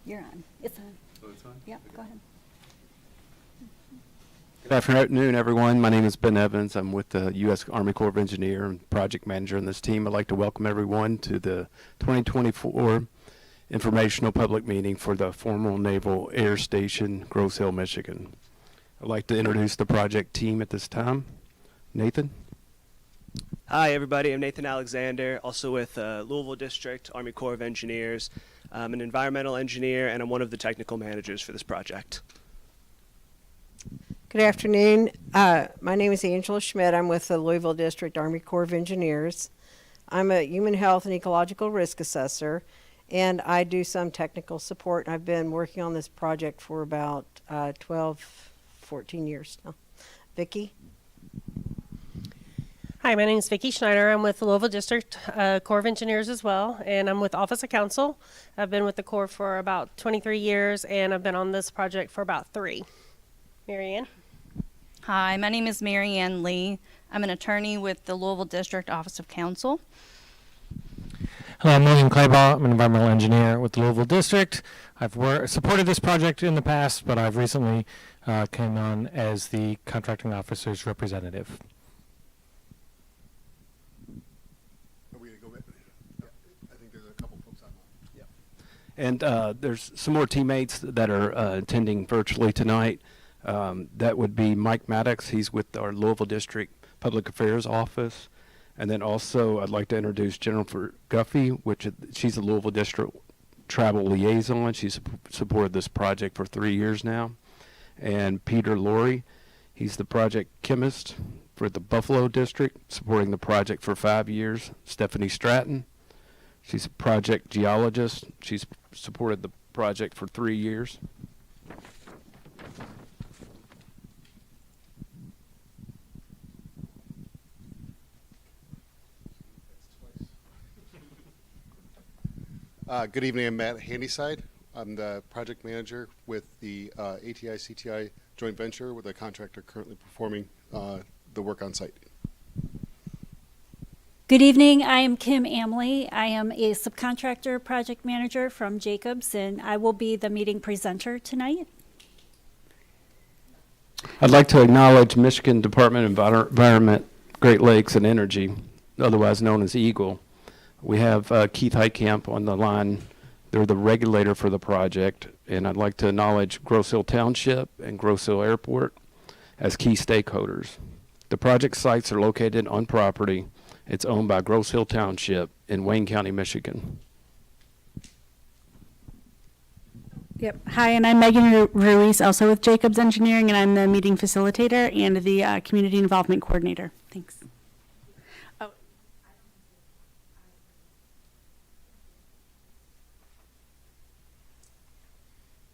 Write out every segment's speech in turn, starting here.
You're on. It's on. Oh, it's on? Yep, Okay. go ahead. Good afternoon, everyone. My name is Ben Evans. I'm with the U.S. Army Corps of Engineers and project manager on this team. I'd like to welcome everyone to the 2024 informational public meeting for the former Naval Air Station, Grosse Ile, Michigan. I'd like to introduce the project team at this time. Nathan? Hi, everybody. I'm Nathan Alexander, also with Louisville District, Army Corps of Engineers. I'm an environmental engineer, and I'm one of the technical managers for this project. Good afternoon. My name is Angela Schmidt. I'm with the Louisville District Army Corps of Engineers. I'm a human health and ecological risk assessor, and I do some technical support. I've been working on this project for about 12, 14 years now. Vicki? Hi, my name is Vicki Schneider. I'm with the Louisville District Corps of Engineers as well, and I'm with Office of Counsel. I've been with the Corps for about 23 years, and I've been on this project for about 3. Marianne? Hi, my name is Mary Ann Lee. I'm an attorney with the Louisville District Office of Counsel. Hello, I'm William Claybaugh. I'm an environmental engineer with the Louisville District. I've supported this project in the past, but I've recently come on as the contracting officer's representative. Are we going to go back? Yeah. I think there's a couple folks online. Yeah. And there's some more teammates that are attending virtually tonight. That would be Mike Maddox. He's with our Louisville District Public Affairs Office. And then also I'd like to introduce Jennifer Guffey, she's a Louisville District Travel Liaison. She's supported this project for 3 years now. And Peter Laurie, he's the project chemist for the Buffalo District, supporting the project for 5 years. Stephanie Stratton, she's a project geologist. She's supported the project for 3 years. Good evening, I'm Matt Handyside. I'm the project manager with the ATI-CTI joint venture with a contractor currently performing the work on site. Good evening. I am Kim Amley. I am a subcontractor project manager from Jacobs, and I will be the meeting presenter tonight. I'd like to acknowledge Michigan Department of Environment, Great Lakes, and Energy, otherwise known as EGLE. We have Keith Heitkamp on the line. They're the regulator for the project, and I'd like to acknowledge Grosse Ile Township and Grosse Ile Airport as key stakeholders. The project sites are located on property. It's owned by Grosse Ile Township in Wayne County, Michigan. Yep. Hi, and I'm Megan Ruiz, also with Jacobs Engineering, and I'm the meeting facilitator and the community involvement coordinator. Thanks. Oh.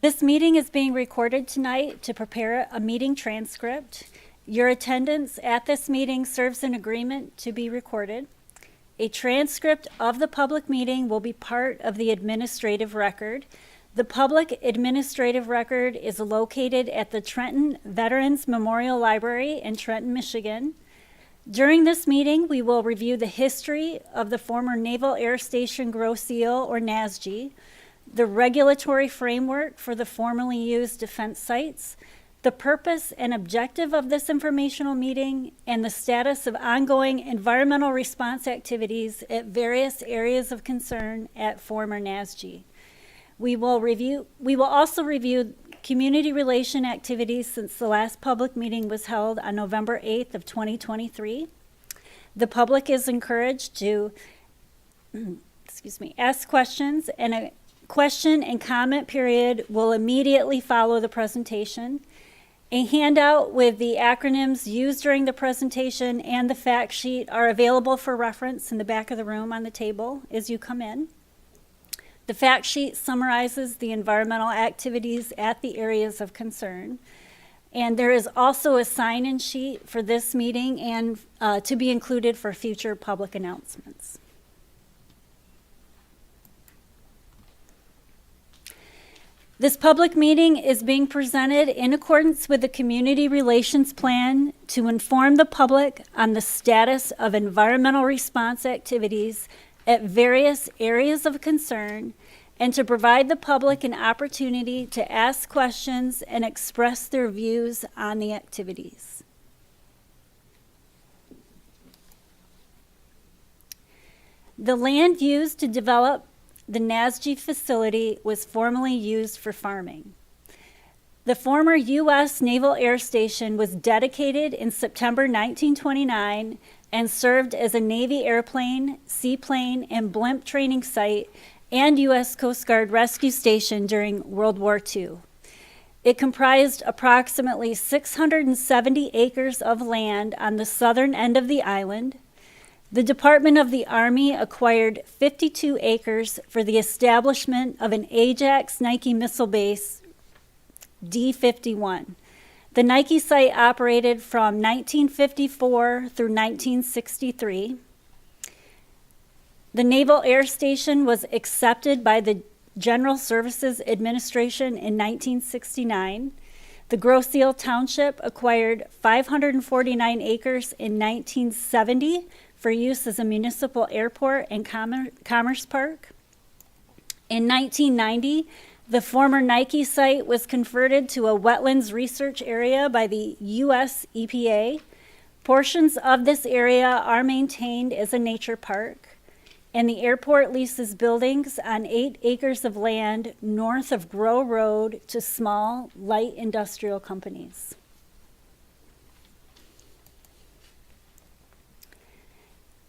This meeting is being recorded tonight to prepare a meeting transcript. Your attendance at this meeting serves an agreement to be recorded. A transcript of the public meeting will be part of the administrative record. The public administrative record is located at the Trenton Veterans Memorial Library in Trenton, Michigan. During this meeting, we will review the history of the former Naval Air Station Grosse Ile, or NASGI, the regulatory framework for the formerly used defense sites, the purpose and objective of this informational meeting, and the status of ongoing environmental response activities at various areas of concern at former NASGI. We will also review community relation activities since the last public meeting was held on November 8th of 2023. The public is encouraged to ask questions, and a question and comment period will immediately follow the presentation. A handout with the acronyms used during the presentation and the fact sheet are available for reference in the back of the room on the table as you come in. The fact sheet summarizes the environmental activities at the areas of concern. And there is also a sign-in sheet for this meeting and to be included for future public announcements. This public meeting is being presented in accordance with the Community Relations Plan to inform the public on the status of environmental response activities at various areas of concern and to provide the public an opportunity to ask questions and express their views on the activities. The land used to develop the NASGI facility was formerly used for farming. The former U.S. Naval Air Station was dedicated in September 1929 and served as a Navy airplane, seaplane, and blimp training site and U.S. Coast Guard rescue station during World War II. It comprised approximately 670 acres of land on the southern end of the island. The Department of the Army acquired 52 acres for the establishment of an Ajax Nike missile base, D-51. The Nike site operated from 1954 through 1963. The Naval Air Station was accepted by the General Services Administration in 1969. The Grosse Ile Township acquired 549 acres in 1970 for use as a municipal airport and commerce park. In 1990, the former Nike site was converted to a wetlands research area by the U.S. EPA. Portions of this area are maintained as a nature park, and the airport leases buildings on 8 acres of land north of Groh Road to small, light industrial companies.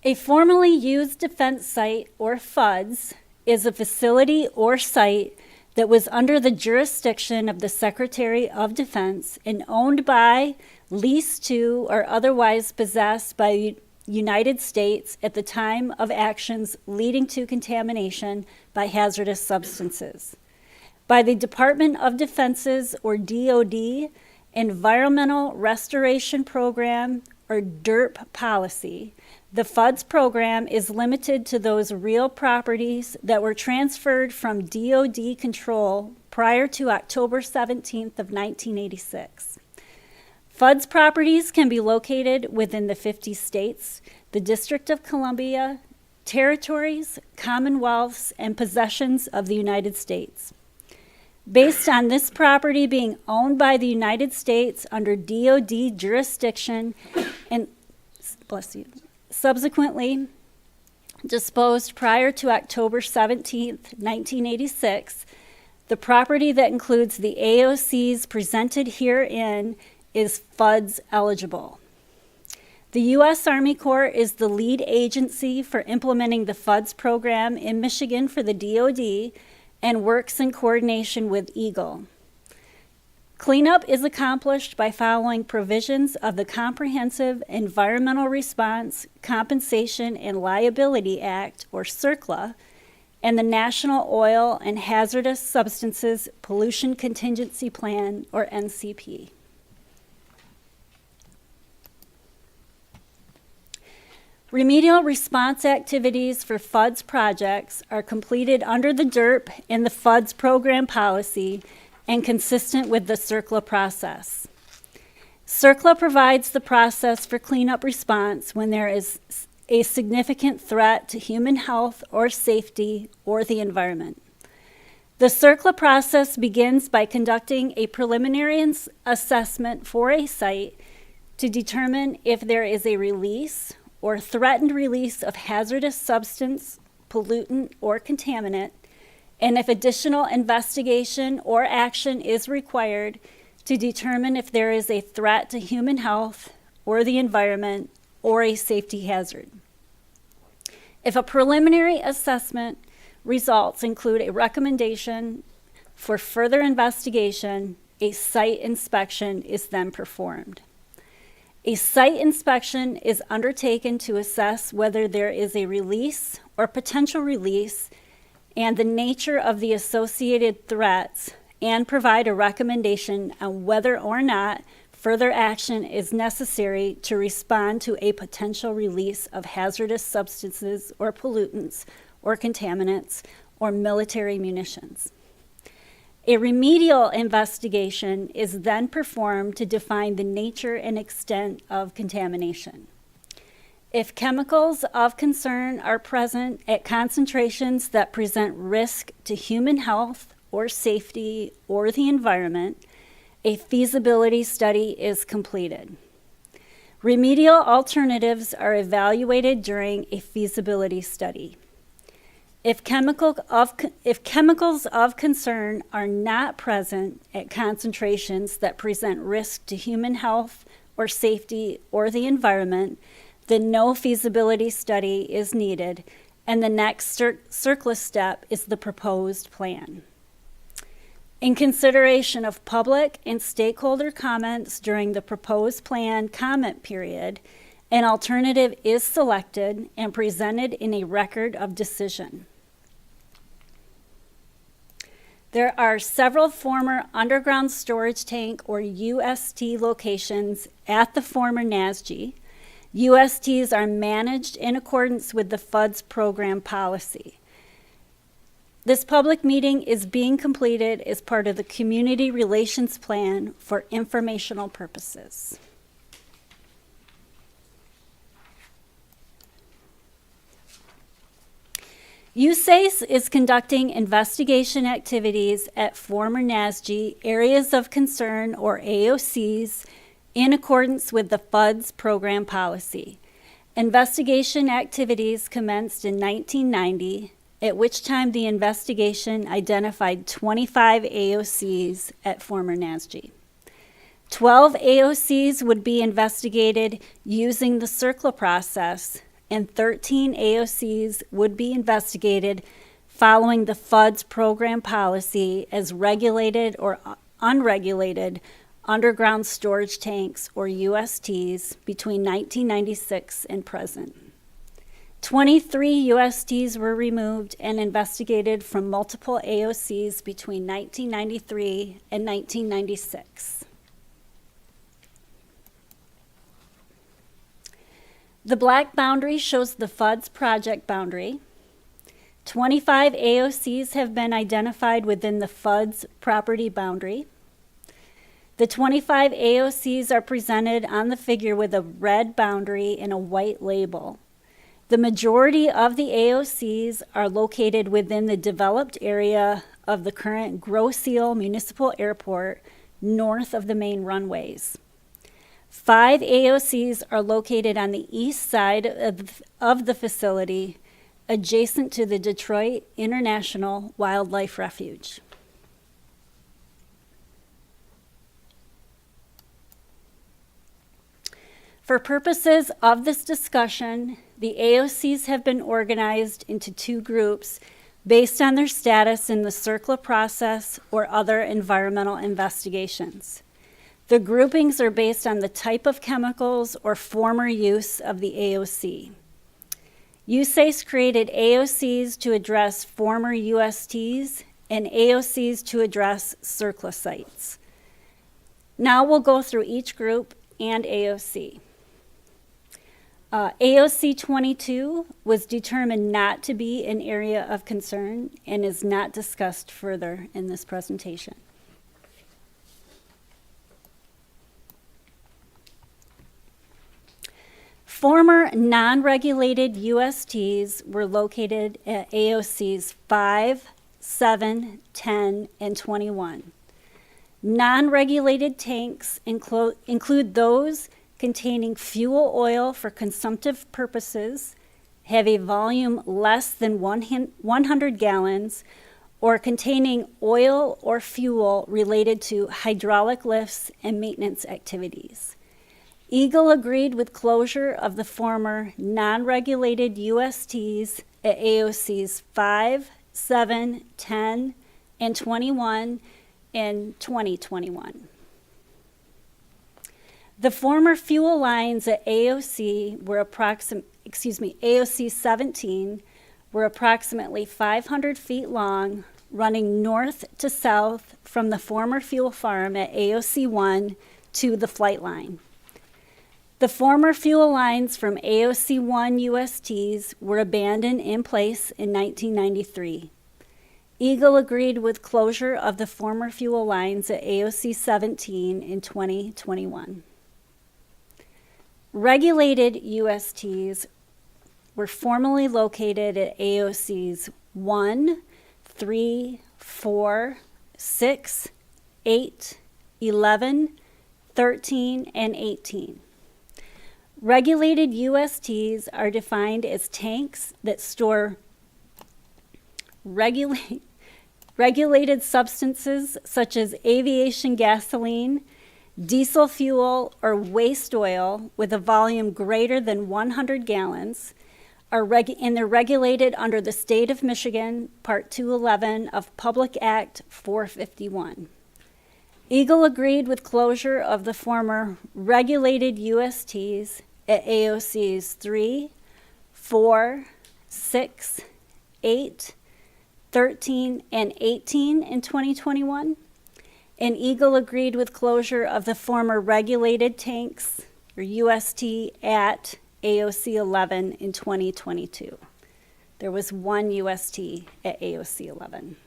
A formerly used defense site, or FUDS, is a facility or site that was under the jurisdiction of the Secretary of Defense and owned by, leased to, or otherwise possessed by the United States at the time of actions leading to contamination by hazardous substances. By the Department of Defense's, or DoD, Environmental Restoration Program, or DERP policy, the FUDS program is limited to those real properties that were transferred from DoD control prior to October 17th of 1986. FUDS properties can be located within the 50 states, the District of Columbia, territories, commonwealths, and possessions of the United States. Based on this property being owned by the United States under DoD jurisdiction and, bless you, subsequently disposed prior to October 17, 1986, the property that includes the AOCs presented herein is FUDS eligible. The U.S. Army Corps is the lead agency for implementing the FUDS program in Michigan for the DoD and works in coordination with EAGLE. Cleanup is accomplished by following provisions of the Comprehensive Environmental Response, Compensation, and Liability Act, or CERCLA, and the National Oil and Hazardous Substances Pollution Contingency Plan, or NCP. Remedial response activities for FUDS projects are completed under the DERP and the FUDS program policy and consistent with the CERCLA process. CERCLA provides the process for cleanup response when there is a significant threat to human health or safety or the environment. The CERCLA process begins by conducting a preliminary assessment for a site to determine if there is a release or threatened release of hazardous substance, pollutant, or contaminant, and if additional investigation or action is required to determine if there is a threat to human health or the environment or a safety hazard. If a preliminary assessment results include a recommendation for further investigation, a site inspection is then performed. A site inspection is undertaken to assess whether there is a release or potential release and the nature of the associated threats, and provide a recommendation on whether or not further action is necessary to respond to a potential release of hazardous substances or pollutants or contaminants or military munitions. A remedial investigation is then performed to define the nature and extent of contamination. If chemicals of concern are present at concentrations that present risk to human health or safety or the environment, a feasibility study is completed. Remedial alternatives are evaluated during a feasibility study. If chemicals of concern are not present at concentrations that present risk to human health or safety or the environment, then no feasibility study is needed, and the next CERCLA step is the proposed plan. In consideration of public and stakeholder comments during the proposed plan comment period, an alternative is selected and presented in a record of decision. There are several former underground storage tank or UST locations at the former NASGI. USTs are managed in accordance with the FUDS program policy. This public meeting is being completed as part of the Community Relations Plan for informational purposes. USACE is conducting investigation activities at former NASGI areas of concern or AOCs in accordance with the FUDS program policy. Investigation activities commenced in 1990, at which time the investigation identified 25 AOCs at former NASGI. 12 AOCs would be investigated using the CERCLA process, and 13 AOCs would be investigated following the FUDS program policy as regulated or unregulated underground storage tanks or USTs between 1996 and present. 23 USTs were removed and investigated from multiple AOCs between 1993 and 1996. The black boundary shows the FUDS project boundary. 25 AOCs have been identified within the FUDS property boundary. The 25 AOCs are presented on the figure with a red boundary and a white label. The majority of the AOCs are located within the developed area of the current Grosse Ile Municipal Airport, north of the main runways. 5 AOCs are located on the east side of the facility, adjacent to the Detroit International Wildlife Refuge. For purposes of this discussion, the AOCs have been organized into 2 groups based on their status in the CERCLA process or other environmental investigations. The groupings are based on the type of chemicals or former use of the AOC. USACE created AOCs to address former USTs and AOCs to address CERCLA sites. Now we'll go through each group and AOC. AOC 22 was determined not to be an area of concern and is not discussed further in this presentation. Former non-regulated USTs were located at AOCs 5, 7, 10, and 21. Non-regulated tanks include those containing fuel oil for consumptive purposes, have a volume less than 100 gallons, or containing oil or fuel related to hydraulic lifts and maintenance activities. Eagle agreed with closure of the former non-regulated USTs at AOCs 5, 7, 10, and 21 in 2021. The former fuel lines at AOC were AOC 17 were approximately 500 feet long, running north to south from the former fuel farm at AOC 1 to the flight line. The former fuel lines from AOC 1 USTs were abandoned in place in 1993. Eagle agreed with closure of the former fuel lines at AOC 17 in 2021. Regulated USTs were formerly located at AOCs 1, 3, 4, 6, 8, 11, 13, and 18. Regulated USTs are defined as tanks that store regulated substances such as aviation gasoline, diesel fuel, or waste oil with a volume greater than 100 gallons, and they're regulated under the State of Michigan, Part 211 of Public Act 451. Eagle agreed with closure of the former regulated USTs at AOCs 3, 4, 6, 8, 13, and 18 in 2021. And Eagle agreed with closure of the former regulated tanks, or UST, at AOC 11 in 2022. There was one UST at AOC 11.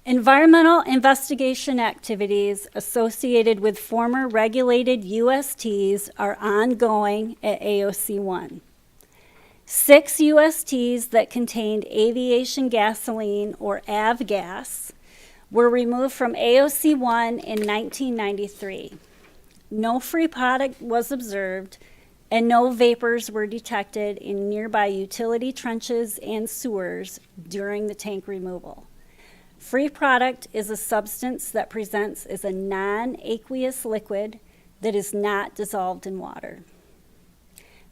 Environmental investigation activities associated with former regulated USTs are ongoing at AOC 1. 6 USTs that contained aviation gasoline, or avgas, were removed from AOC 1 in 1993. No free product was observed, and no vapors were detected in nearby utility trenches and sewers during the tank removal. Free product is a substance that presents as a non-aqueous liquid that is not dissolved in water.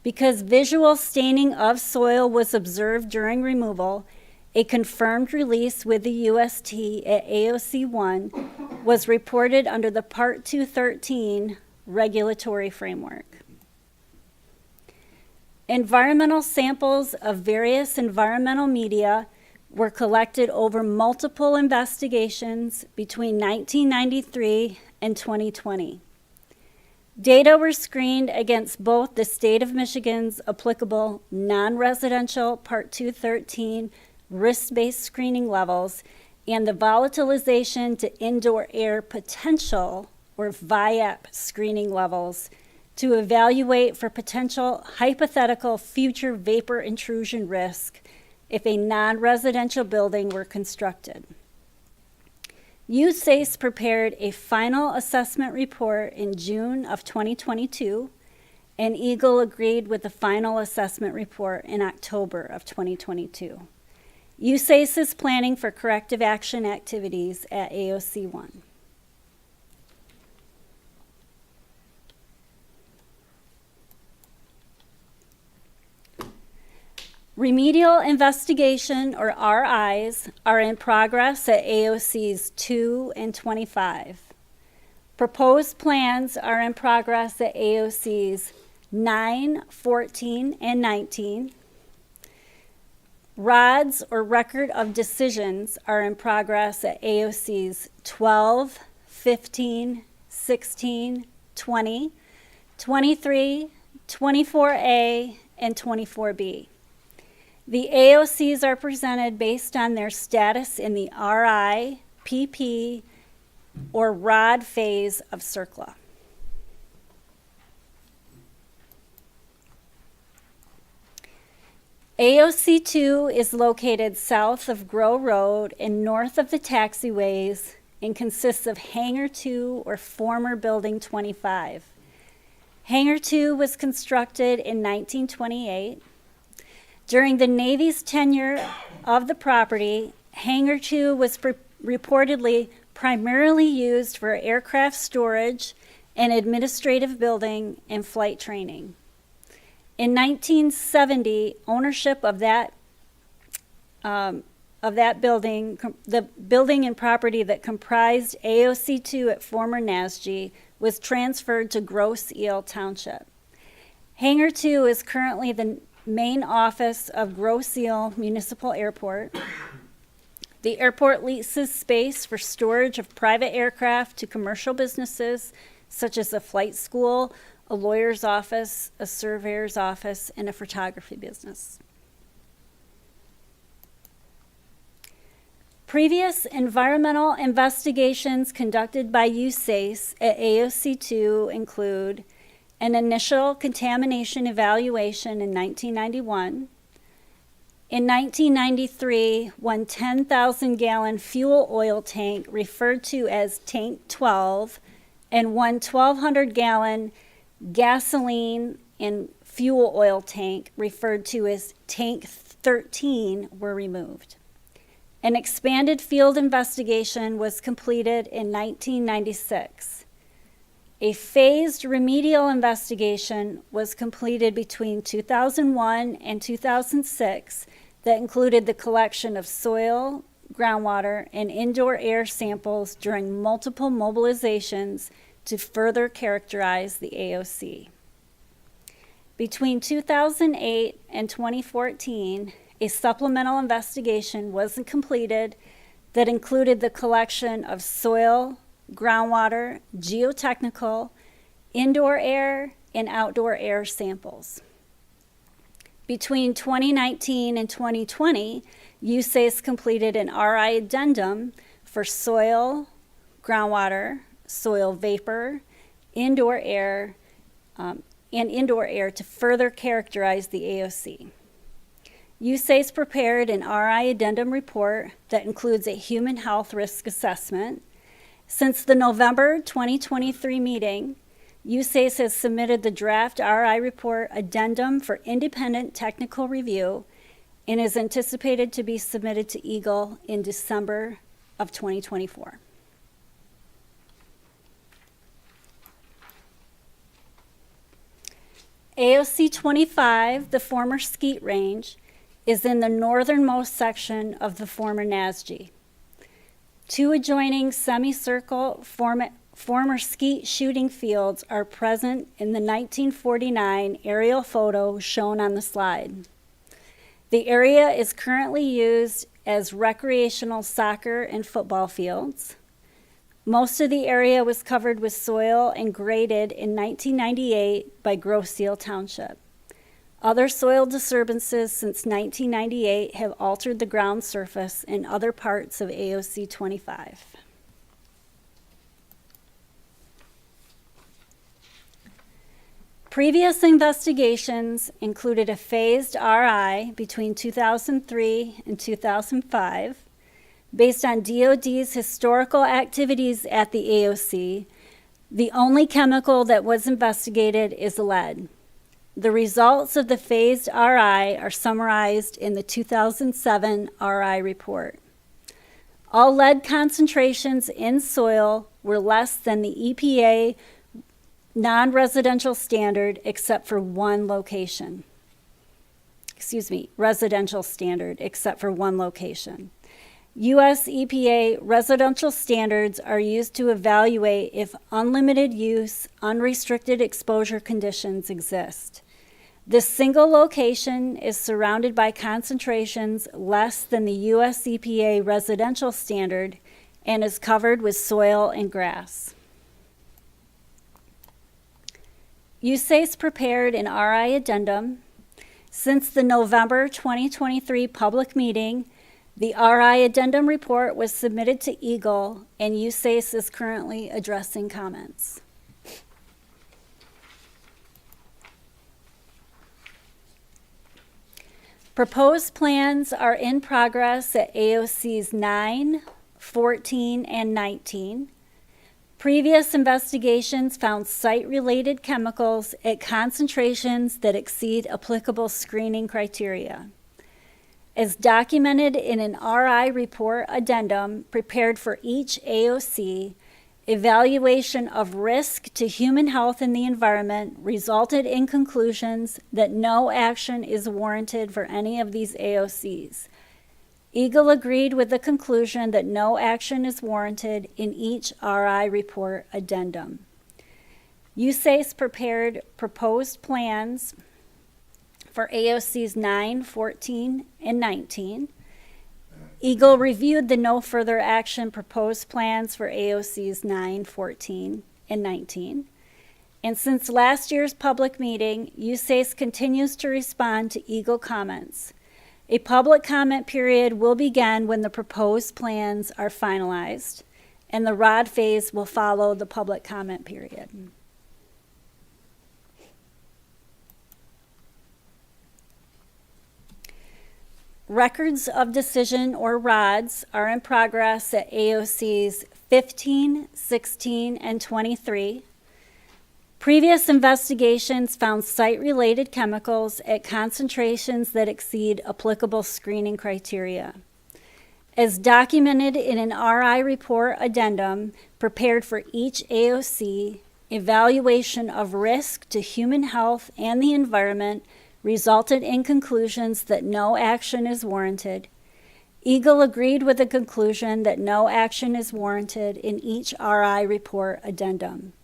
Because visual staining of soil was observed during removal, a confirmed release with the UST at AOC 1 was reported under the Part 213 regulatory framework. Environmental samples of various environmental media were collected over multiple investigations between 1993 and 2020. Data were screened against both the state of Michigan's applicable non-residential Part 213 risk-based screening levels and the volatilization to indoor air potential, or VIAP, screening levels to evaluate for potential hypothetical future vapor intrusion risk if a non-residential building were constructed. USACE prepared a final assessment report in June of 2022, and Eagle agreed with the final assessment report in October of 2022. USACE is planning for corrective action activities at AOC 1. Remedial investigation, or RIs, are in progress at AOCs 2 and 25. Proposed plans are in progress at AOCs 9, 14, and 19. RODs, or Record of Decisions, are in progress at AOCs 12, 15, 16, 20, 23, 24A, and 24B. The AOCs are presented based on their status in the RI, PP, or ROD phase of CERCLA. AOC 2 is located south of Groh Road and north of the taxiways and consists of Hangar 2, or former Building 25. Hangar 2 was constructed in 1928. During the Navy's tenure of the property, Hangar 2 was reportedly primarily used for aircraft storage and administrative building and flight training. In 1970, ownership of that building, the building and property that comprised AOC 2 at former NASGI, was transferred to Grosse Ile Township. Hangar 2 is currently the main office of Grosse Ile Municipal Airport. The airport leases space for storage of private aircraft to commercial businesses such as a flight school, a lawyer's office, a surveyor's office, and a photography business. Previous environmental investigations conducted by USACE at AOC2 include an initial contamination evaluation in 1991. In 1993, one 10,000-gallon fuel oil tank referred to as Tank 12 and one 1,200-gallon gasoline and fuel oil tank referred to as Tank 13 were removed. An expanded field investigation was completed in 1996. A phased remedial investigation was completed between 2001 and 2006 that included the collection of soil, groundwater, and indoor air samples during multiple mobilizations to further characterize the AOC. Between 2008 and 2014, a supplemental investigation was completed that included the collection of soil, groundwater, geotechnical, indoor air, and outdoor air samples. Between 2019 and 2020, USACE completed an RI addendum for soil, groundwater, soil vapor, indoor air, and indoor air to further characterize the AOC. USACE prepared an RI addendum report that includes a human health risk assessment. Since the November 2023 meeting, USACE has submitted the draft RI report addendum for independent technical review and is anticipated to be submitted to EGLE in December of 2024. AOC 25, the former skeet range, is in the northernmost section of the former NASGI. Two adjoining semicircle former skeet shooting fields are present in the 1949 aerial photo shown on the slide. The area is currently used as recreational soccer and football fields. Most of the area was covered with soil and graded in 1998 by Grosse Ile Township. Other soil disturbances since 1998 have altered the ground surface in other parts of AOC 25. Previous investigations included a phased RI between 2003 and 2005. Based on DOD's historical activities at the AOC, the only chemical that was investigated is lead. The results of the phased RI are summarized in the 2007 RI report. All lead concentrations in soil were less than the EPA non-residential standard except for one location. Residential standard except for one location. U.S. EPA residential standards are used to evaluate if unlimited use, unrestricted exposure conditions exist. This single location is surrounded by concentrations less than the U.S. EPA residential standard and is covered with soil and grass. USACE prepared an RI addendum. Since the November 2023 public meeting, the RI addendum report was submitted to EGLE, and USACE is currently addressing comments. Proposed plans are in progress at AOCs 9, 14, and 19. Previous investigations found site-related chemicals at concentrations that exceed applicable screening criteria. As documented in an RI report addendum prepared for each AOC, evaluation of risk to human health and the environment resulted in conclusions that no action is warranted for any of these AOCs. EGLE agreed with the conclusion that no action is warranted in each RI report addendum. USACE prepared proposed plans for AOCs 9, 14, and 19. EGLE reviewed the no further action proposed plans for AOCs 9, 14, and 19. And since last year's public meeting, USACE continues to respond to EGLE comments. A public comment period will begin when the proposed plans are finalized, and the ROD phase will follow the public comment period. Records of decision, or RODs, are in progress at AOCs 15, 16, and 23. Previous investigations found site-related chemicals at concentrations that exceed applicable screening criteria. As documented in an RI report addendum prepared for each AOC, evaluation of risk to human health and the environment resulted in conclusions that no action is warranted. Eagle agreed with the conclusion that no action is warranted in each RI report addendum.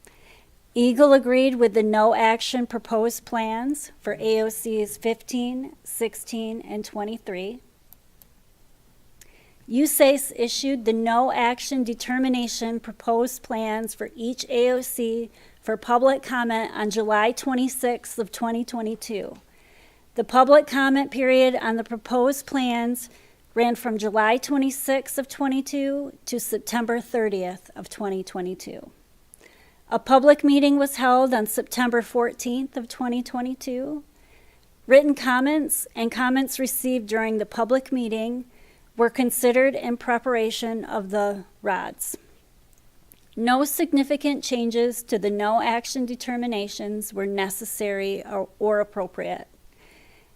Eagle agreed with the no action proposed plans for AOCs 15, 16, and 23. USACE issued the no action determination proposed plans for each AOC for public comment on July 26th of 2022. The public comment period on the proposed plans ran from July 26th of 22 to September 30th of 2022. A public meeting was held on September 14th of 2022. Written comments and comments received during the public meeting were considered in preparation of the RODs. No significant changes to the no action determinations were necessary or appropriate.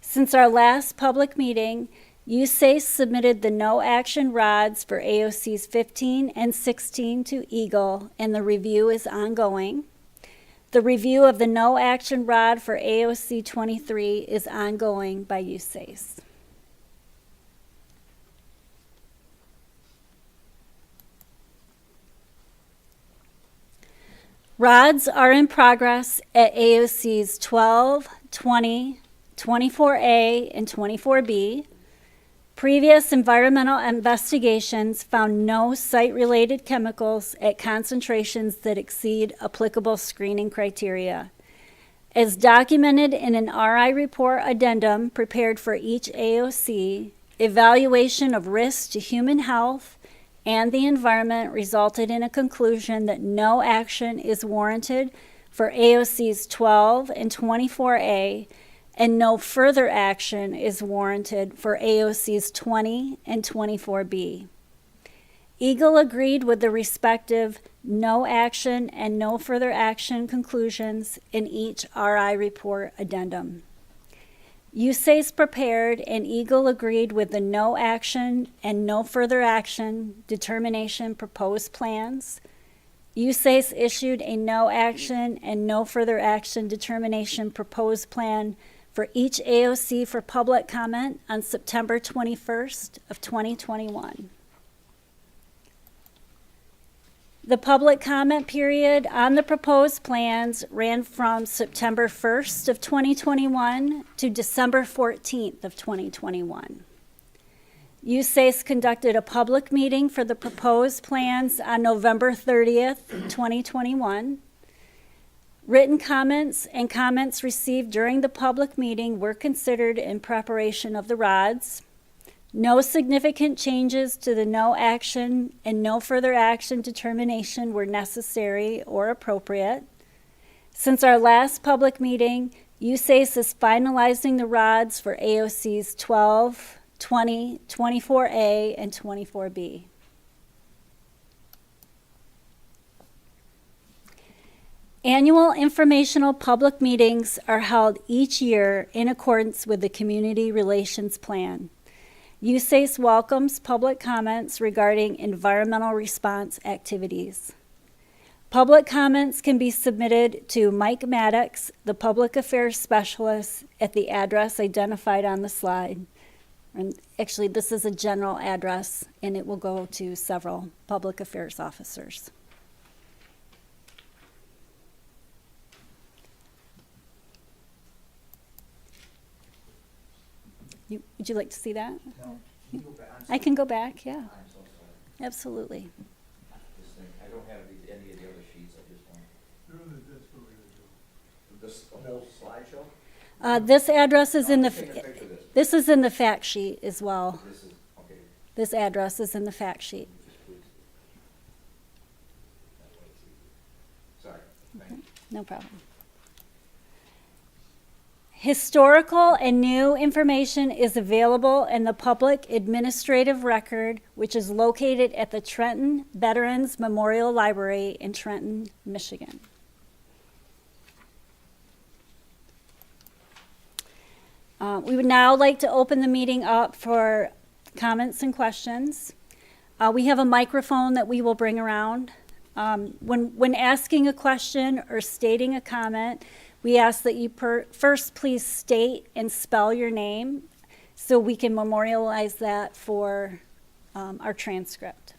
Since our last public meeting, USACE submitted the no action RODs for AOCs 15 and 16 to Eagle, and the review is ongoing. The review of the no action ROD for AOC 23 is ongoing by USACE. RODs are in progress at AOCs 12, 20, 24A, and 24B. Previous environmental investigations found no site-related chemicals at concentrations that exceed applicable screening criteria. As documented in an RI report addendum prepared for each AOC, evaluation of risk to human health and the environment resulted in a conclusion that no action is warranted for AOCs 12 and 24A, and no further action is warranted for AOCs 20 and 24B. Eagle agreed with the respective no action and no further action conclusions in each RI report addendum. USACE prepared and Eagle agreed with the no action and no further action determination proposed plans. USACE issued a no action and no further action determination proposed plan for each AOC for public comment on September 21st of 2021. The public comment period on the proposed plans ran from September 1st of 2021 to December 14th of 2021. USACE conducted a public meeting for the proposed plans on November 30th, 2021. Written comments and comments received during the public meeting were considered in preparation of the RODs. No significant changes to the no action and no further action determination were necessary or appropriate. Since our last public meeting, USACE is finalizing the RODs for AOCs 12, 20, 24A, and 24B. Annual informational public meetings are held each year in accordance with the Community Relations Plan. USACE welcomes public comments regarding environmental response activities. Public comments can be submitted to Mike Maddox, the Public Affairs Specialist, at the address identified on the slide. And actually, this is a general address, and it will go to several public affairs officers. Would you like to see that? No. Can you go back? I can go back, yeah. I'm so sorry. Absolutely. This thing, I don't have any of the other sheets, I just want. The whole slideshow? This address is in No, the, I'm taking a picture of this. This is in the fact sheet as well. This is, okay, This address is in the fact sheet. just please. That way it's easier. Sorry, thank you. No problem. Historical and new information is available in the public administrative record, which is located at the Trenton Veterans Memorial Library in Trenton, Michigan. We would now like to open the meeting up for comments and questions. We have a microphone that we will bring around. When asking a question or stating a comment, we ask that you first please state and spell your name so we can memorialize that for our transcript.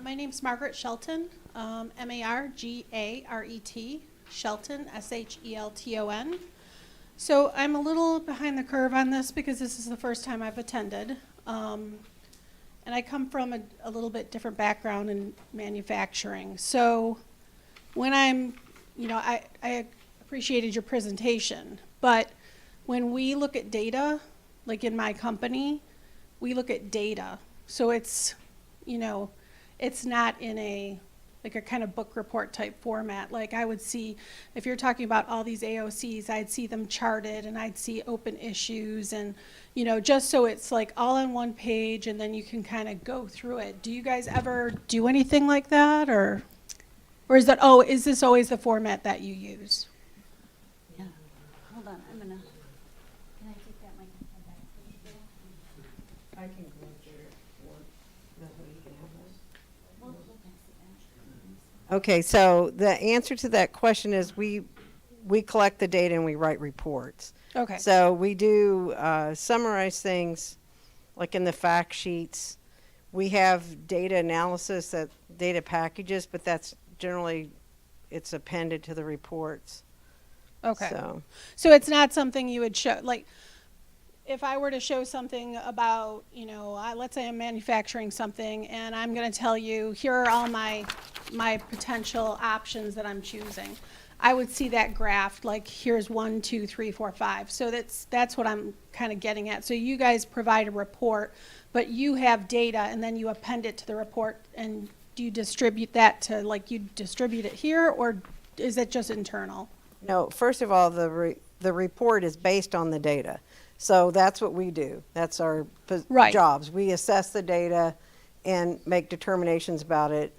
My name's Margaret Shelton, M-A-R-G-A-R-E-T, Shelton, S-H-E-L-T-O-N. So I'm a little behind the curve on this because this is the first time I've attended. And I come from a little bit different background in manufacturing. So when I appreciated your presentation, but when we look at data, like in my company, we look at data. So it's, it's not in a kind of book report type format. Like I would see, if you're talking about all these AOCs, I'd see them charted and I'd see open issues and, just so it's like all on one page and then you can kind of go through it. Do you guys ever do anything like that or is this always the format that you use? Yeah. Hold on, can I take that microphone back? I can go through it. Okay, so the answer to that question is we collect the data and we write reports. Okay. So we do summarize things like in the fact sheets. We have data analysis, data packages, but that's generally, it's appended to the reports. Okay. So it's not something you would show, like, if I were to show something about, let's say I'm manufacturing something and I'm going to tell you, here are all my potential options that I'm choosing. I would see that graph, like here's 1, 2, 3, 4, 5. So that's what I'm kind of getting at. So you guys provide a report, but you have data and then you append it to the report and do you distribute that to, like you distribute it here or is it just internal? no, first of all, the report is based on the data. So that's what we do. That's our Right. jobs. We assess the data and make determinations about it,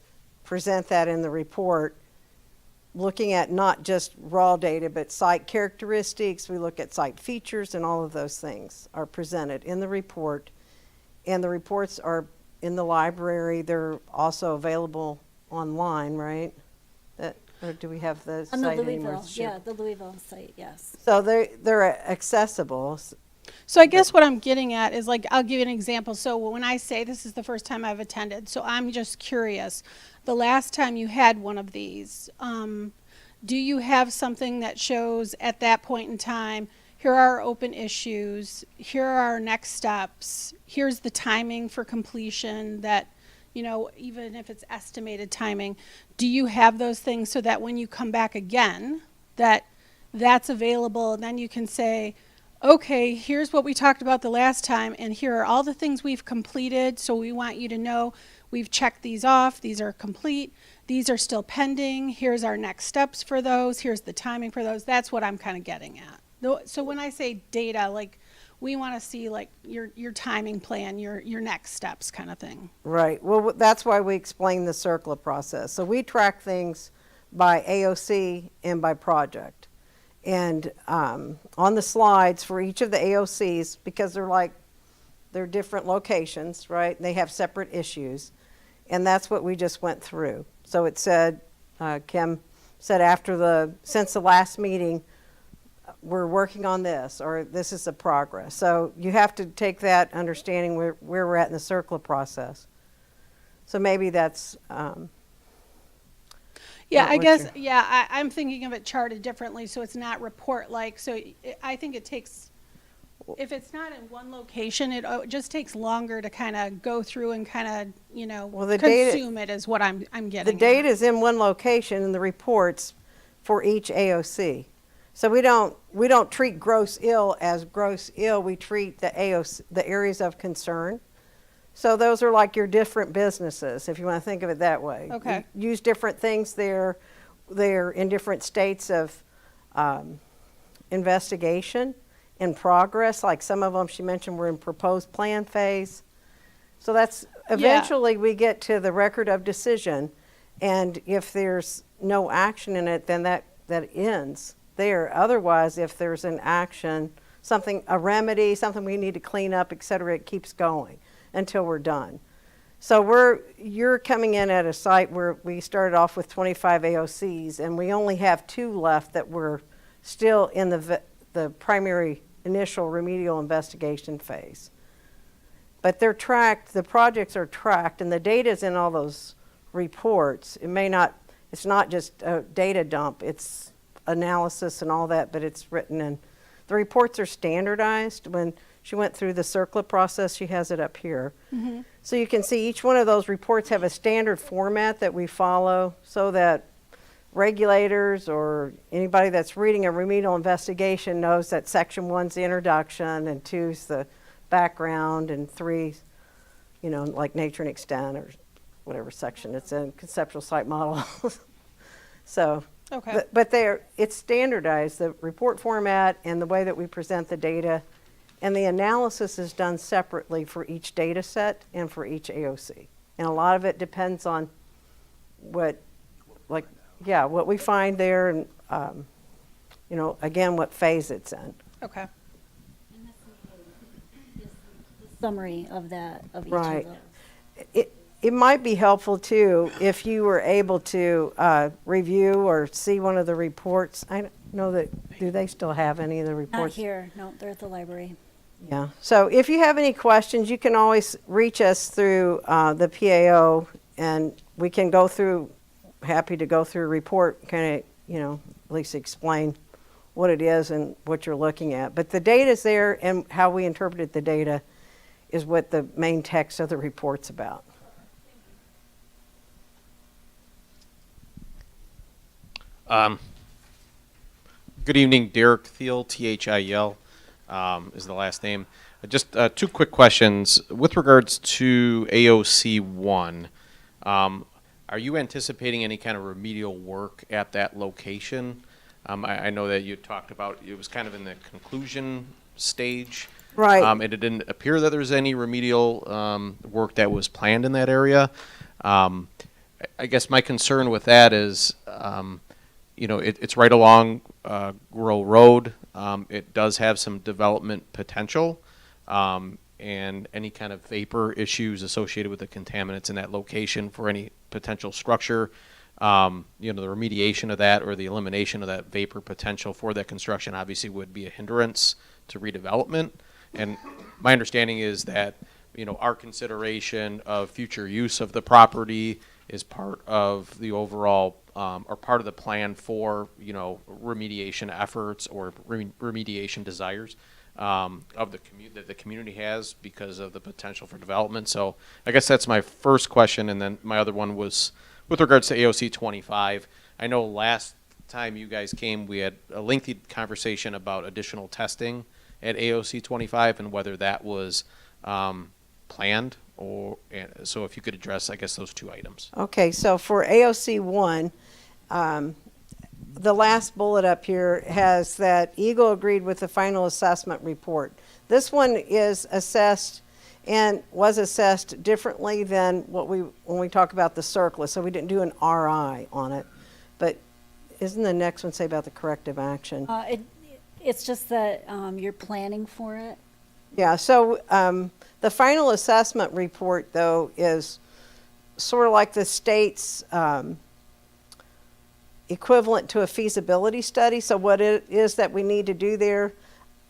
present that in the report, looking at not just raw data, but site characteristics. We look at site features and all of those things are presented in the report. And the reports are in the library. They're also available online, right? Or do we have the On the site anymore? Louisville, yeah, the Louisville site, yes. So they're accessible. So I guess what I'm getting at is like, I'll give you an example. So when I say this is the first time I've attended, so I'm just curious. The last time you had one of these, do you have something that shows at that point in time, here are our open issues, here are our next steps, here's the timing for completion that, even if it's estimated timing, do you have those things so that when you come back again, that's available and then you can say, okay, here's what we talked about the last time, and here are all the things we've completed, so we want you to know we've checked these off, these are complete, these are still pending, here's our next steps for those, here's the timing for those. That's what I'm kind of getting at. So when I say data, like, we want to see, like, your timing plan, your next steps kind of thing. Right. Well, that's why we explain the CERCLA process. So we track things by AOC and by project. And on the slides for each of the AOCs, because they're different locations, right? They have separate issues. And that's what we just went through. So it said, Kim said since the last meeting, we're working on this, or this is the progress. So you have to take that understanding where we're at in the CERCLA process. So maybe that's Yeah, Not I what guess, you're- I'm thinking of it charted differently, so it's not report-like. So I think it takes If it's not in one location, it just takes longer to kind of go through and kind of, Well, the data- consume it is what I'm The getting data at. is in one location in the reports for each AOC. So we don't treat Grosse Ile as Grosse Ile, we treat the AOC, the areas of concern. So those are like your different businesses, if you want to think of it that way. Okay. You use different things there. They're in different states of investigation, in progress. Like some of them she mentioned were in proposed plan phase. So that's eventually we get to the record of decision, and if there's no action in it, then that ends there. Otherwise, if there's an action, something, a remedy, something we need to clean up, et cetera, it keeps going until we're done. So you're coming in at a site where we started off with 25 AOCs, and we only have 2 left that were still in the primary initial remedial investigation phase. But they're tracked, the projects are tracked, and the data's in all those reports. It's not just a data dump, it's analysis and all that, but it's written in. The reports are standardized. When she went through the CERCLA process, she has it up here. Mm-hmm. So you can see each one of those reports have a standard format that we follow so that regulators or anybody that's reading a remedial investigation knows that section 1's the introduction and 2's the background and 3, like nature and extent or whatever section it's in, conceptual site model. So, Okay. but it's standardized, the report format and the way that we present the data, and the analysis is done separately for each data set and for each AOC. And a lot of it depends on what we find there and, again, what phase it's in. Okay. Summary of that, of each Right. of those. It might be helpful too if you were able to review or see one of the reports. I don't know that, do they still have any of the Not reports? here, no, they're at the library. Yeah, so if you have any questions, you can always reach us through the PAO, and we can go through, happy to go through a report, kind of, at least explain what it is and what you're looking at. But the data's there, and how we interpreted the data is what the main text of the report's about. Good evening, Derek Thiel, Thiel, is the last name. Just 2 quick questions. With regards to AOC 1, are you anticipating any kind of remedial work at that location? I know that you talked about it was kind of in the conclusion stage. Right. And it didn't appear that there was any remedial work that was planned in that area. I guess my concern with that is, it's right along Groh Road. It does have some development potential, and any kind of vapor issues associated with the contaminants in that location for any potential structure. The remediation of that or the elimination of that vapor potential for that construction obviously would be a hindrance to redevelopment. And my understanding is that, our consideration of future use of the property is part of the overall, or part of the plan for, remediation efforts or remediation desires of that the community has because of the potential for development. So I guess that's my first question. And then my other one was with regards to AOC 25. I know last time you guys came, we had a lengthy conversation about additional testing at AOC 25 and whether that was planned so if you could address, I guess, those 2 items. Okay, so for AOC 1, the last bullet up here has that Eagle agreed with the final assessment report. This one is assessed and was assessed differently than when we talk about the CERCLA, so we didn't do an RI on it. But isn't the next one say about the corrective action? It's just that you're planning for it. Yeah, so the final assessment report, though, is sort of like the state's equivalent to a feasibility study. So what it is that we need to do there,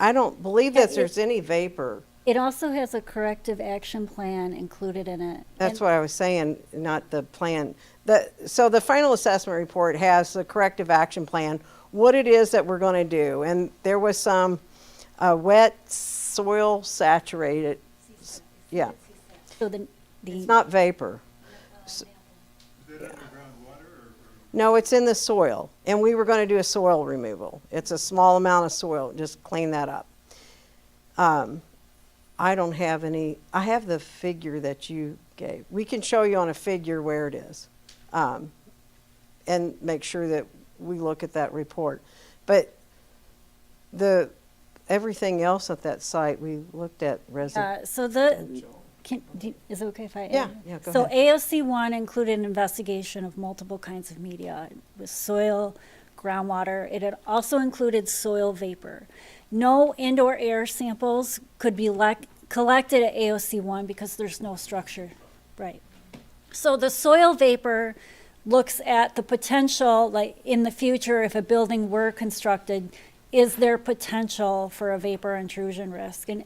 I don't believe that there's any vapor. It also has a corrective action plan included in it. That's what I was saying, not the plan. So the final assessment report has the corrective action plan, what it is that we're going to do. And there was some wet soil saturated, yeah, So the, it's not vapor. No, it's in the soil, and we were gonna do a soil removal. It's a small amount of soil, just clean that up. I don't have any, I have the figure that you gave. We can show you on a figure where it is, and make sure that we look at that report. But everything else at that site, we looked at residential. so is it okay if I add? Yeah, go So ahead. AOC1 included an investigation of multiple kinds of media with soil, groundwater. It had also included soil vapor. No indoor air samples could be collected at AOC1 because there's no structure, right? So the soil vapor looks at the potential, like in the future, if a building were constructed, is there potential for a vapor intrusion risk? And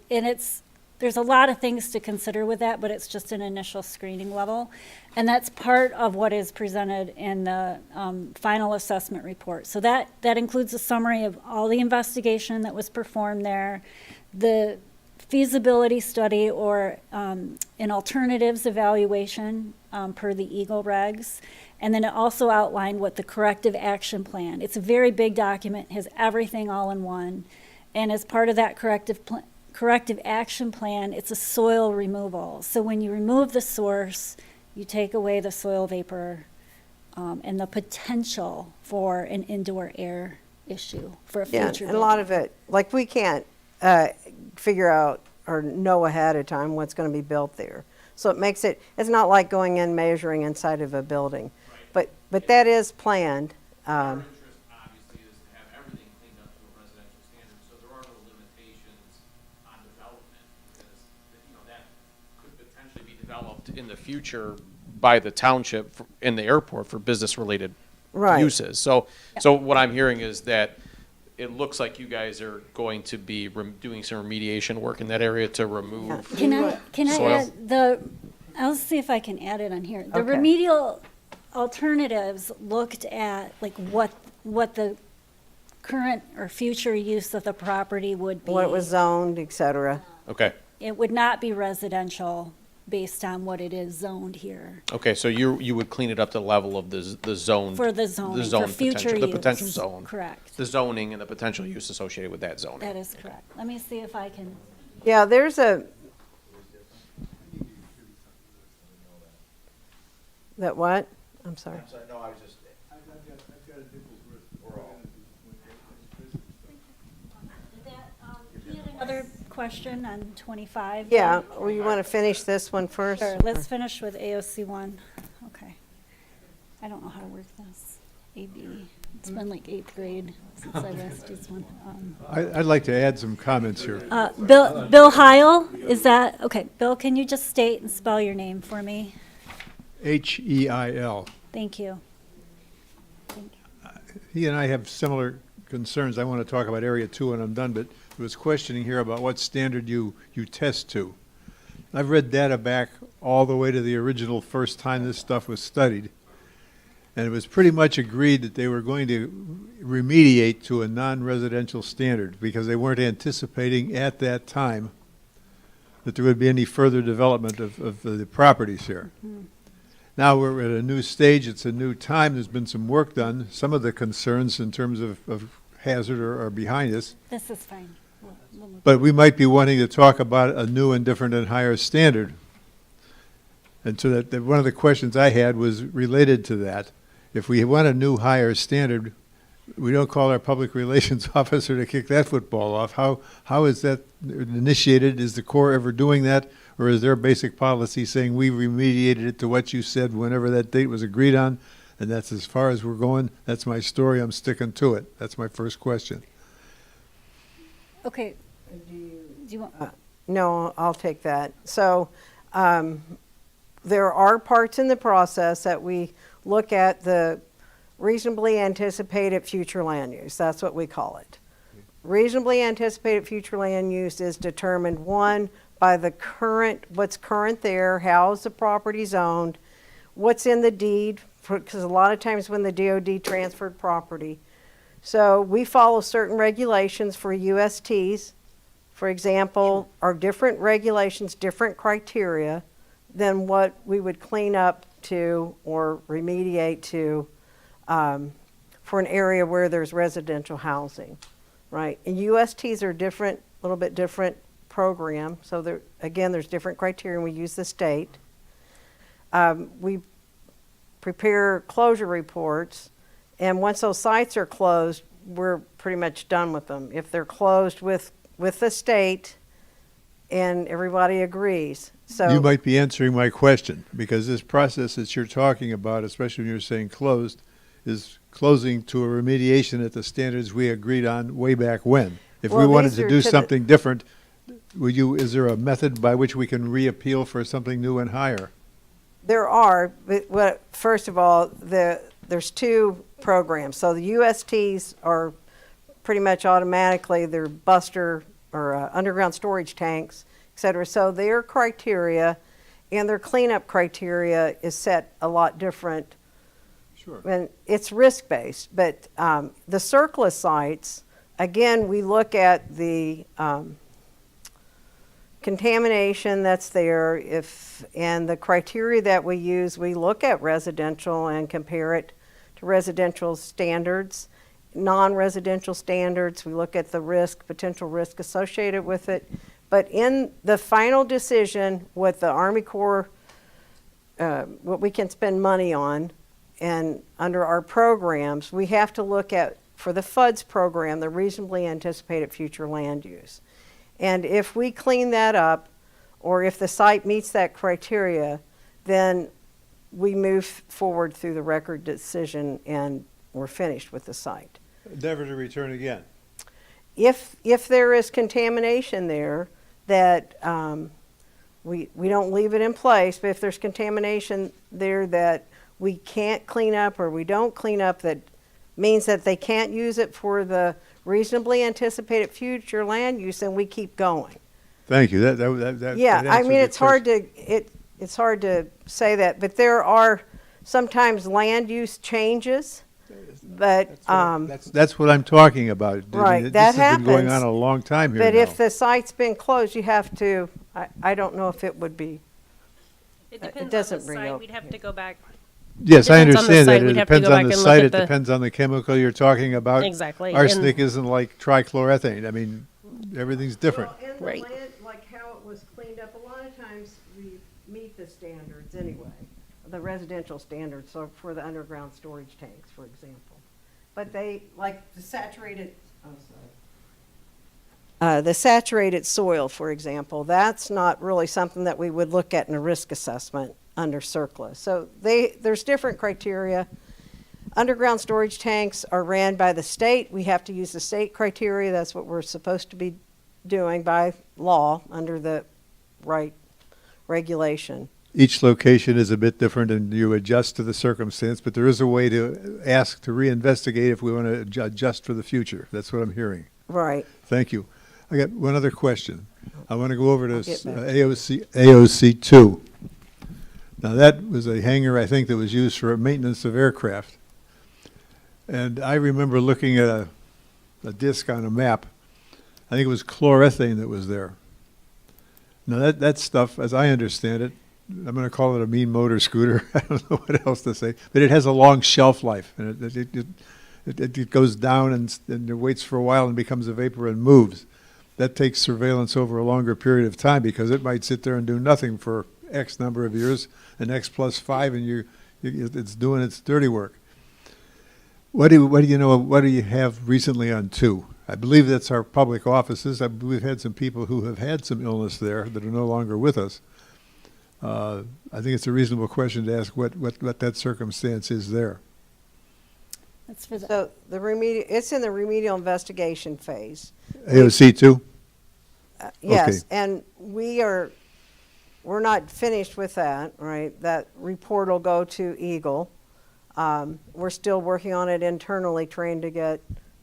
there's a lot of things to consider with that, but it's just an initial screening level. And that's part of what is presented in the final assessment report. So that includes a summary of all the investigation that was performed there, the feasibility study or an alternatives evaluation per the EGLE regs. And then it also outlined what the corrective action plan. It's a very big document, has everything all in one. And as part of that corrective action plan, it's a soil removal. So when you remove the source, you take away the soil vapor and the potential for an indoor air issue for a future. Yeah, and a lot of it, like we can't figure out or know ahead of time what's going to be built there. So it makes it's not like going in measuring inside of a building. But that is planned. Our interest obviously is to have everything cleaned up to a residential standard, so there are no limitations on development, because, that could potentially be developed in the future by the township in the airport for business-related Right. uses. So what I'm hearing is that it looks like you guys are going to be doing some remediation work in that area to remove. Can I Soil. add I'll see if I can add it on here. The Okay. remedial alternatives looked at like what the current or future use of the property would be. What it was zoned, et cetera. Okay. It would not be residential based on what it is zoned here. Okay, so you would clean it up to the level of the zone. For the zoning, the zone for future potential, use. the potential zone. Correct. The zoning and the potential use associated with that zoning. That is correct. Let me see if I can, Yeah, there's that what? I'm sorry. I'm sorry, no, I was just. another question on 25? Yeah, or you want to finish this one first? Sure, let's finish with AOC 1. Okay. I don't know how to work this. AB. It's been like 8th grade since I last used one. I'd like to add some comments here. Bill Heil, is that, okay, Bill, can you just state and spell your name for me? Heil. Thank you. He and I have similar concerns. I want to talk about Area 2 when I'm done, but there was questioning here about what standard you test to. I've read data back all the way to the original first time this stuff was studied, and it was pretty much agreed that they were going to remediate to a non-residential standard because they weren't anticipating at that time that there would be any further development of the properties here. Mm-hmm. Now we're at a new stage, it's a new time, there's been some work done. Some of the concerns in terms of hazard are behind us. This is fine. But we might be wanting to talk about a new and different and higher standard. And so that one of the questions I had was related to that. If we want a new higher standard, we don't call our public relations officer to kick that football off. How is that initiated? Is the Corps ever doing that? Or is there a basic policy saying we remediated it to what you said whenever that date was agreed on? And that's as far as we're going. That's my story. I'm sticking to it. That's my first question. Okay. Do you want? No, I'll take that. So there are parts in the process that we look at the reasonably anticipated future land use. That's what we call it. Reasonably anticipated future land use is determined, one, by the what's current there, how is the property zoned, what's in the deed, because a lot of times when the DOD transferred property. So we follow certain regulations for USTs, for example, are different regulations, different criteria than what we would clean up to or remediate to for an area where there's residential housing, right? And USTs are different, a little bit different program. So there, again, there's different criteria, and we use the state. We prepare closure reports, and once those sites are closed, we're pretty much done with them. If they're closed with the state and everybody agrees. So You might be answering my question, because this process that you're talking about, especially when you're saying closed, is closing to a remediation at the standards we agreed on way back when. If we Well, wanted these to are do to the- something different, is there a method by which we can reappeal for something new and higher? there are, but first of all, there's two programs. So the USTs are pretty much automatically, they're buster or underground storage tanks, et cetera. So their criteria and their cleanup criteria is set a lot different. Sure. And it's risk-based, but the surplus sites, again, we look at the contamination that's there, and the criteria that we use, we look at residential and compare it to residential standards, non-residential standards. We look at the risk, potential risk associated with it. But in the final decision, what the Army Corps, what we can spend money on, and under our programs, we have to look at, for the FUDS program, the reasonably anticipated future land use. And if we clean that up, or if the site meets that criteria, then we move forward through the record decision and we're finished with the site. Never to return again. If there is contamination there that we don't leave it in place, but if there's contamination there that we can't clean up or we don't clean up, that means that they can't use it for the reasonably anticipated future land use, then we keep going. Thank you. That Yeah, that I answered mean, the it's hard question. it's hard to say that, but there are sometimes land use changes, but That's what I'm talking about. I mean, Right, this that has been going happens. on a long time here but now. if the site's been closed, you have to, I don't know if it would be, It it depends doesn't on the bring site. up- We'd have to go back. Yes, I Depends on the understand site. that. We'd It have to depends go on back the and look site, at it the- depends on the chemical you're talking about. Exactly, and- Arsenic isn't like trichloroethane. I mean, everything's different. Well, and the Right. land, like how it was cleaned up, a lot of times we meet the standards anyway, the residential standards, so for the underground storage tanks, for example. But they, like the saturated, the saturated soil, for example, that's not really something that we would look at in a risk assessment under CERCLA. So there's different criteria. Underground storage tanks are ran by the state. We have to use the state criteria. That's what we're supposed to be doing by law under the right regulation. Each location is a bit different and you adjust to the circumstance, but there is a way to ask to reinvestigate if we want to adjust for the future. That's what I'm hearing. Right. Thank you. I got one other question. I want to go over to I'll get back. AOC 2. Now that was a hangar, I think, that was used for maintenance of aircraft. And I remember looking at a disc on a map. I think it was chlorethane that was there. Now that stuff, as I understand it, I'm going to call it a mean motor scooter. I don't know what else to say, but it has a long shelf life, and it goes down and it waits for a while and becomes a vapor and moves. That takes surveillance over a longer period of time because it might sit there and do nothing for X number of years, and X plus 5, and it's doing its dirty work. What do you know? What do you have recently on 2? I believe that's our public offices. We've had some people who have had some illness there that are no longer with us. I think it's a reasonable question to ask what that circumstance is there. That's for the, So it's in the remedial investigation phase. AOC 2? Yes, and we're not finished with that, right? That report will go to Eagle. We're still working on it internally, trying to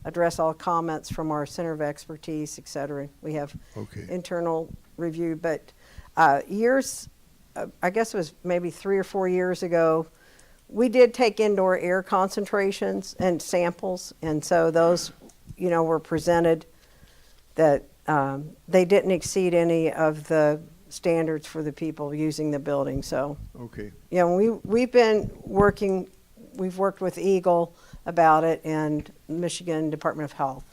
address all comments from our Center of Expertise, et cetera. We have internal review, but I guess it was maybe 3 or 4 years ago, we did take indoor air concentrations and samples, and so those, were presented that they didn't exceed any of the standards for the people using the building, so. Okay. Yeah, we've worked with Eagle about it and Michigan Department of Health.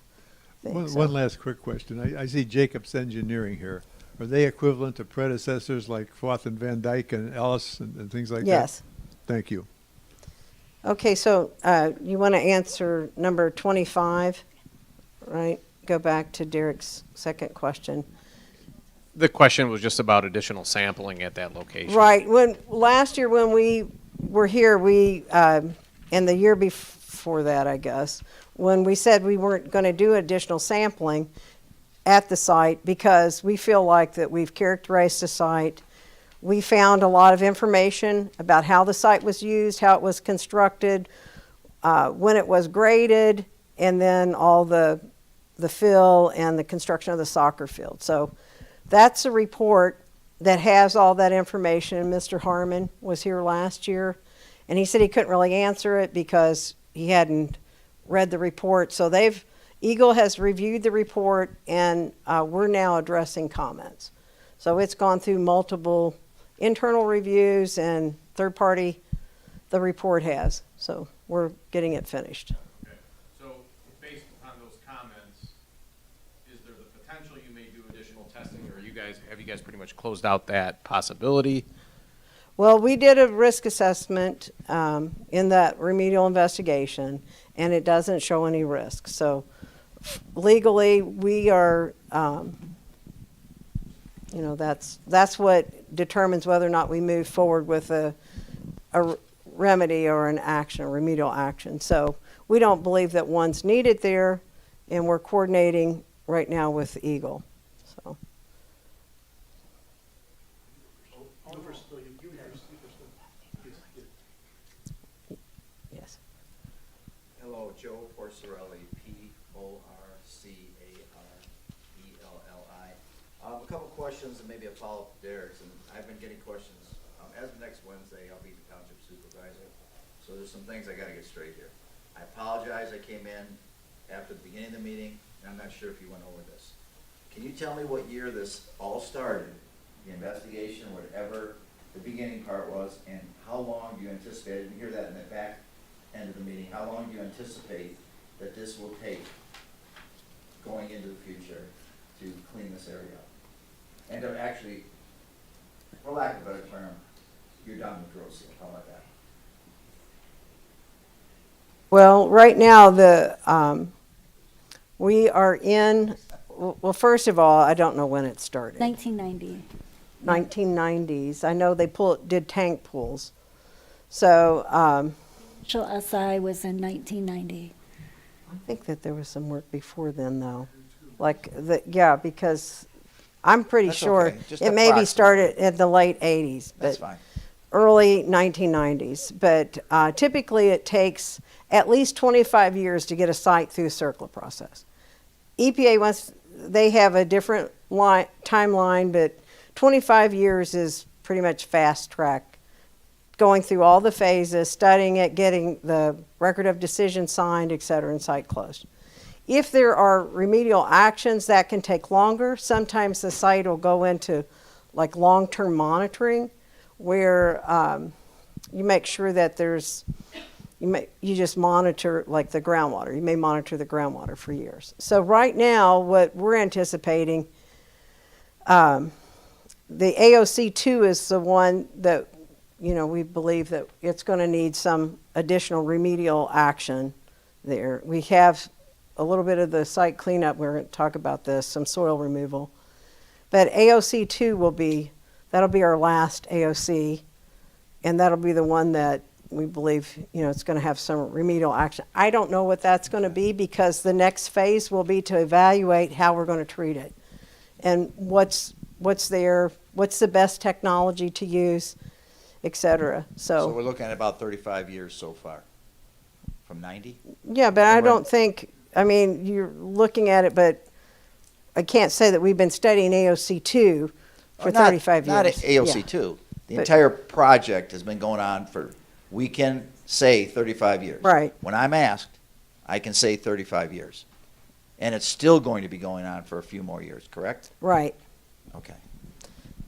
One last quick question. I see Jacobs Engineering here. Are they equivalent to predecessors like Foth and Van Dyke and Ellis and things like that? Yes. Thank you. Okay, so you want to answer number 25, right? Go back to Derek's second question. The question was just about additional sampling at that location. Right. Last year when we were here, and the year before that, I guess, when we said we weren't going to do additional sampling at the site because we feel like that we've characterized the site. We found a lot of information about how the site was used, how it was constructed, when it was graded, and then all the fill and the construction of the soccer field. So that's a report that has all that information. Mr. Harmon was here last year, and he said he couldn't really answer it because he hadn't read the report. So Eagle has reviewed the report, and we're now addressing comments. So it's gone through multiple internal reviews and third party, the report has. So we're getting it finished. Okay. So based upon those comments, is there the potential you may do additional testing, or have you guys pretty much closed out that possibility? Well, we did a risk assessment in that remedial investigation, and it doesn't show any risk. So legally, we are, that's what determines whether or not we move forward with a remedy or an action, a remedial action. So we don't believe that one's needed there, and we're coordinating right now with Eagle. So. Yes. Hello, Joe Porcerelli, Porcarelli. A couple questions and maybe a follow-up to Derek's, and I've been getting questions. As of next Wednesday, I'll be the township supervisor, so there's some things I gotta get straight here. I apologize, I came in after the beginning of the meeting, and I'm not sure if you went over this. Can you tell me what year this all started, the investigation, whatever the beginning part was, and how long do you anticipate, I didn't hear that in the back end of the meeting, how long do you anticipate that this will take going into the future to clean this area up? And to actually, for lack of a better term, you're done with Grosse Ile. How about that? Well, right now, we are in, well, first of all, I don't know when it started. 1990. 1990s. I know they did tank pools. So Initial SI was in 1990. I think that there was some work before then, though. Yeah, because I'm pretty That's sure okay. Just it maybe approximately. started in the late 80s, That's but fine. early 1990s. But typically it takes at least 25 years to get a site through a CERCLA process. EPA they have a different timeline, but 25 years is pretty much fast track. Going through all the phases, studying it, getting the record of decision signed, et cetera, and site closed. If there are remedial actions, that can take longer. Sometimes the site will go into like long-term monitoring where you make sure that you just monitor like the groundwater. You may monitor the groundwater for years. So right now, what we're anticipating, the AOC2 is the one that, we believe that it's going to need some additional remedial action there. We have a little bit of the site cleanup. We're going to talk about this, some soil removal. But AOC2 that'll be our last AOC, and that'll be the one that we believe, it's going to have some remedial action. I don't know what that's going to be because the next phase will be to evaluate how we're going to treat it and what's there, what's the best technology to use, et cetera. So we're looking at about 35 years so far, from 90? Yeah, but I don't think, you're looking at it, but I can't say that we've been studying AOC2 for 35 years. Not AOC2. Yeah. The entire project has been going on we can say 35 years. Right. When I'm asked, I can say 35 years. and it's still going to be going on for a few more years, correct? Right. Okay.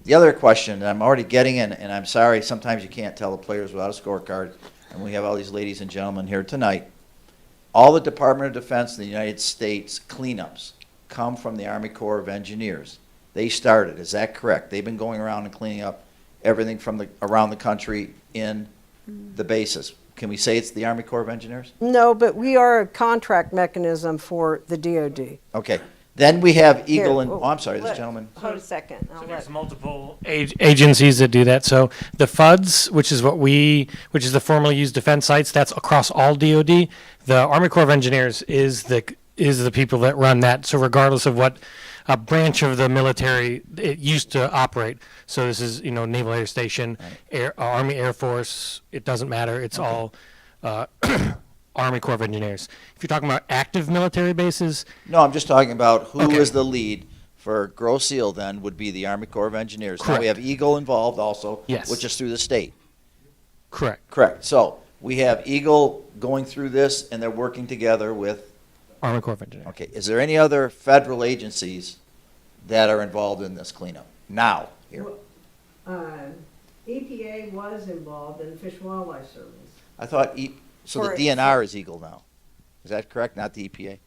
The other question that I'm already getting in, and I'm sorry, sometimes you can't tell the players without a scorecard, and we have all these ladies and gentlemen here tonight. All the Department of Defense in the United States cleanups come from the Army Corps of Engineers. They started, is that correct? They've been going around and cleaning up everything from around the country in the bases. Can we say it's the Army Corps of Engineers? No, but we are a contract mechanism for the DOD. Okay. Then we have Here, Eagle and, oh, oh, I'm sorry, this let- gentleman. Hold a second. I'll So let- there's multiple agencies that do that. So the FUDS, which is the formerly used defense sites, that's across all DoD. The Army Corps of Engineers is the people that run that. So regardless of what branch of the military it used to operate. So this is, Naval Air Station, Army Air Force. It doesn't matter. It's all Army Corps of Engineers. If you're talking about active military bases, No, I'm just talking about who Okay. is the lead for Grosse Ile then would be the Army Corps of Engineers. Now we Correct. have Eagle involved also, Yes. which is through the state. correct. Correct. So we have Eagle going through this and they're working together with, Army Corps of Engineers. okay, is there any other federal agencies that are involved in this cleanup now here? EPA was involved in the Fish and Wildlife Service. I thought, so the For- DNR is Eagle now. Is that correct? Not the EPA?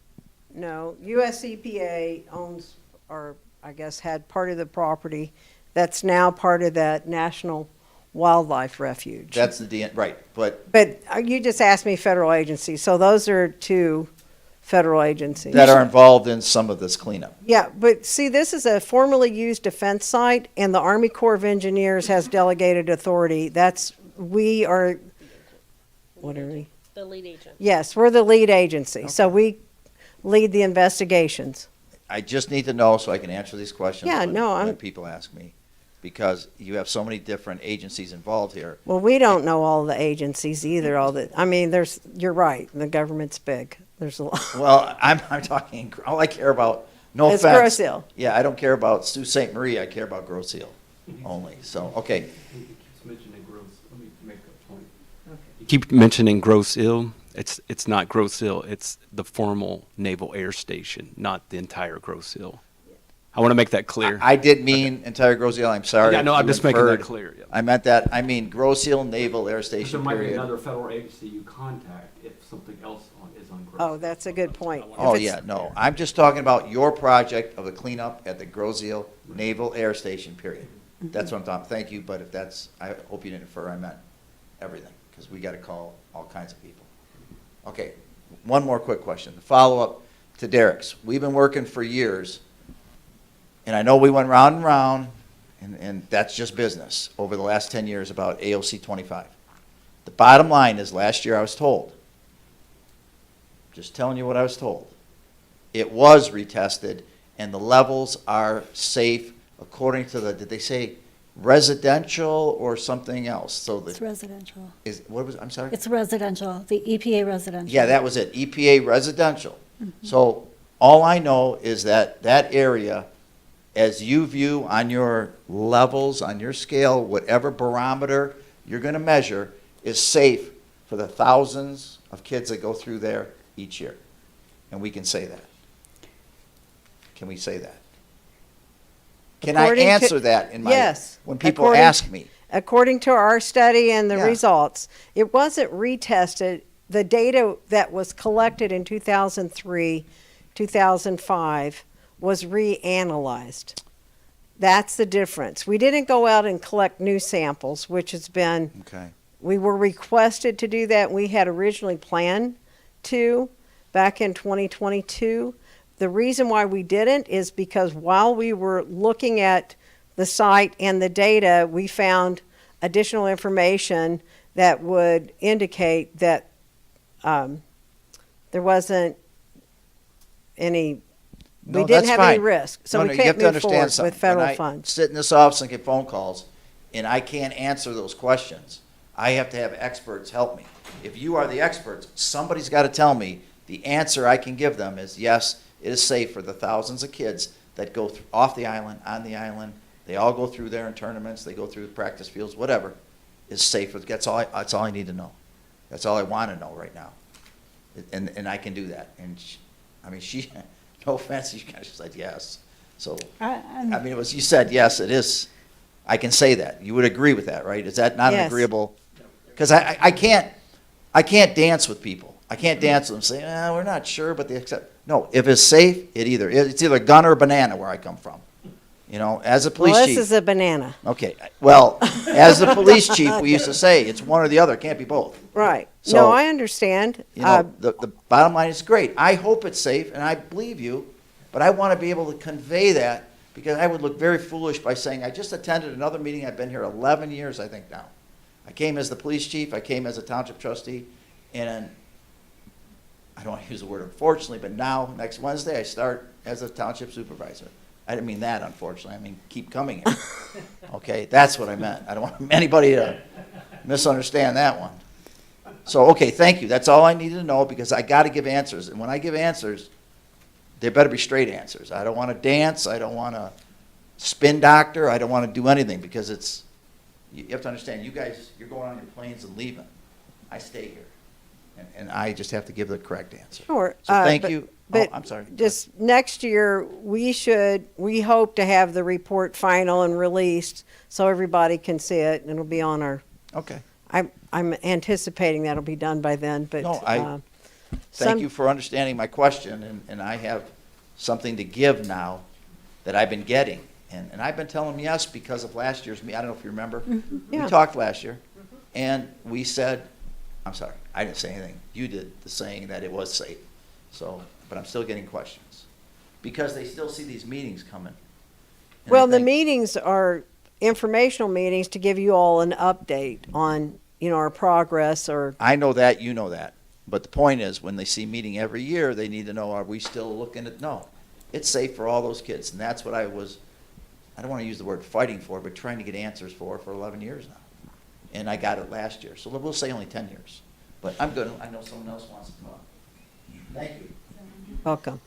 No, US EPA owns, or I guess had part of the property that's now part of that National Wildlife Refuge. That's the right, but But you just asked me federal agencies, so those are two federal agencies. that are involved in some of this cleanup. Yeah, but see, this is a formerly used defense site, and the Army Corps of Engineers has delegated authority. We are, what are we? The lead agent. Yes, we're the lead agency, so we lead the investigations. I just need to know so I can answer these questions Yeah, when, no, when I'm- people ask me. Because you have so many different agencies involved here. Well, we don't know all the agencies either, you're right, the government's big. There's a lot. Well, I'm talking, all I care about, no It's offense. Grosse Ile. Yeah, I don't care about Sault Ste. Marie, I care about Grosse Ile only. So, okay. You keep mentioning Grosse Ile. It's not Grosse Ile. It's the formal Naval Air Station, not the entire Grosse Ile. I want to make that clear. I did mean entire Grosse Ile, I'm sorry. Yeah, no, if I'm you just making that inferred. clear, yeah. I meant that, I mean Grosse Ile Naval Air There Station, might be period. another federal agency you contact if something else is on Grosse. Oh, that's a good point. Oh, If it's- yeah, no, I'm just talking about your project of the cleanup at the Grosse Ile Naval Air Station, period. That's what I'm talking, thank you, but if that's, I hope you didn't infer I meant everything, because we gotta call all kinds of people. Okay, one more quick question, the follow-up to Derek's. We've been working for years, and I know we went round and round, and that's just business, over the last 10 years about AOC 25. The bottom line is, last year I was told, just telling you what I was told, it was retested, and the levels are safe according to the, did they say residential or something else? So It's the, residential. I'm sorry? It's residential, the EPA residential. Yeah, that was it, EPA residential. So all I know is that that area, as you view on your levels, on your scale, whatever barometer you're gonna measure, is safe for the thousands of kids that go through there each year. And we can say that. Can we say that? Can I According to- answer that in my, Yes. when people According- ask me? According to our study and the Yeah. results, it wasn't retested. The data that was collected in 2003, 2005 was reanalyzed. That's the difference. We didn't go out and collect new samples, which has been, Okay. we were requested to do that. We had originally planned to back in 2022. The reason why we didn't is because while we were looking at the site and the data, we found additional information that would indicate that there wasn't any, No, we didn't that's have any fine. risk. So No, we no, you have can't to move understand forward something. with federal When I funds. sit in this office and get phone calls, and I can't answer those questions, I have to have experts help me. If you are the experts, somebody's got to tell me the answer I can give them is, yes, it is safe for the thousands of kids that go off the island, on the island. They all go through there in tournaments, they go through the practice fields, whatever, is safe. That's all I need to know. That's all I want to know right now. And I can do that. And no offense, you guys said yes. So, I- I mean, you said, yes, it is. I can say that. You would agree with that, right? Is that not an Yes. agreeable? Because I can't dance with people. I can't dance with them saying, we're not sure, but they accept. No, if it's safe, it's either gun or banana where I come from. You know, as a police Well, chief. this is a banana. Okay, well, as the police chief, we used to say, it's one or the other, it can't be both. Right. So, No, I understand. You know, the bottom line is great. I hope it's safe, and I believe you, but I want to be able to convey that, because I would look very foolish by saying, I just attended another meeting, I've been here 11 years, I think now. I came as the police chief, I came as a township trustee, and I don't want to use the word unfortunately, but now, next Wednesday, I start as a township supervisor. I didn't mean that, unfortunately. I mean, keep coming here. Okay, that's what I meant. I don't want anybody to misunderstand that one. So, okay, thank you. That's all I needed to know, because I got to give answers. And when I give answers, they better be straight answers. I don't want to dance. I don't want to spin doctor. I don't want to do anything, because it's, you have to understand, you guys, you're going on your planes and leaving. I stay here. And I just have to give the correct answer. Sure. So thank but- you. But I'm sorry. just next year, we hope to have the report final and released so everybody can see it, and it'll be on our, Okay. I'm anticipating that'll be done by then, but. No, thank you for understanding my question, and I have something to give now that I've been getting. And I've been telling them yes because of last year's meeting. I don't know if you remember. Yeah. We talked last year, and we said, I'm sorry, I didn't say anything. You did the saying that it was safe. So, but I'm still getting questions, because they still see these meetings coming. And Well, I the think- meetings are informational meetings to give you all an update on, our progress or. I know that, you know that. But the point is, when they see meeting every year, they need to know, are we still looking at, no. It's safe for all those kids, and that's what I don't want to use the word fighting for, but trying to get answers for 11 years now. And I got it last year, so we'll say only 10 years. But I'm good, I know someone else wants to talk. Thank you. Welcome.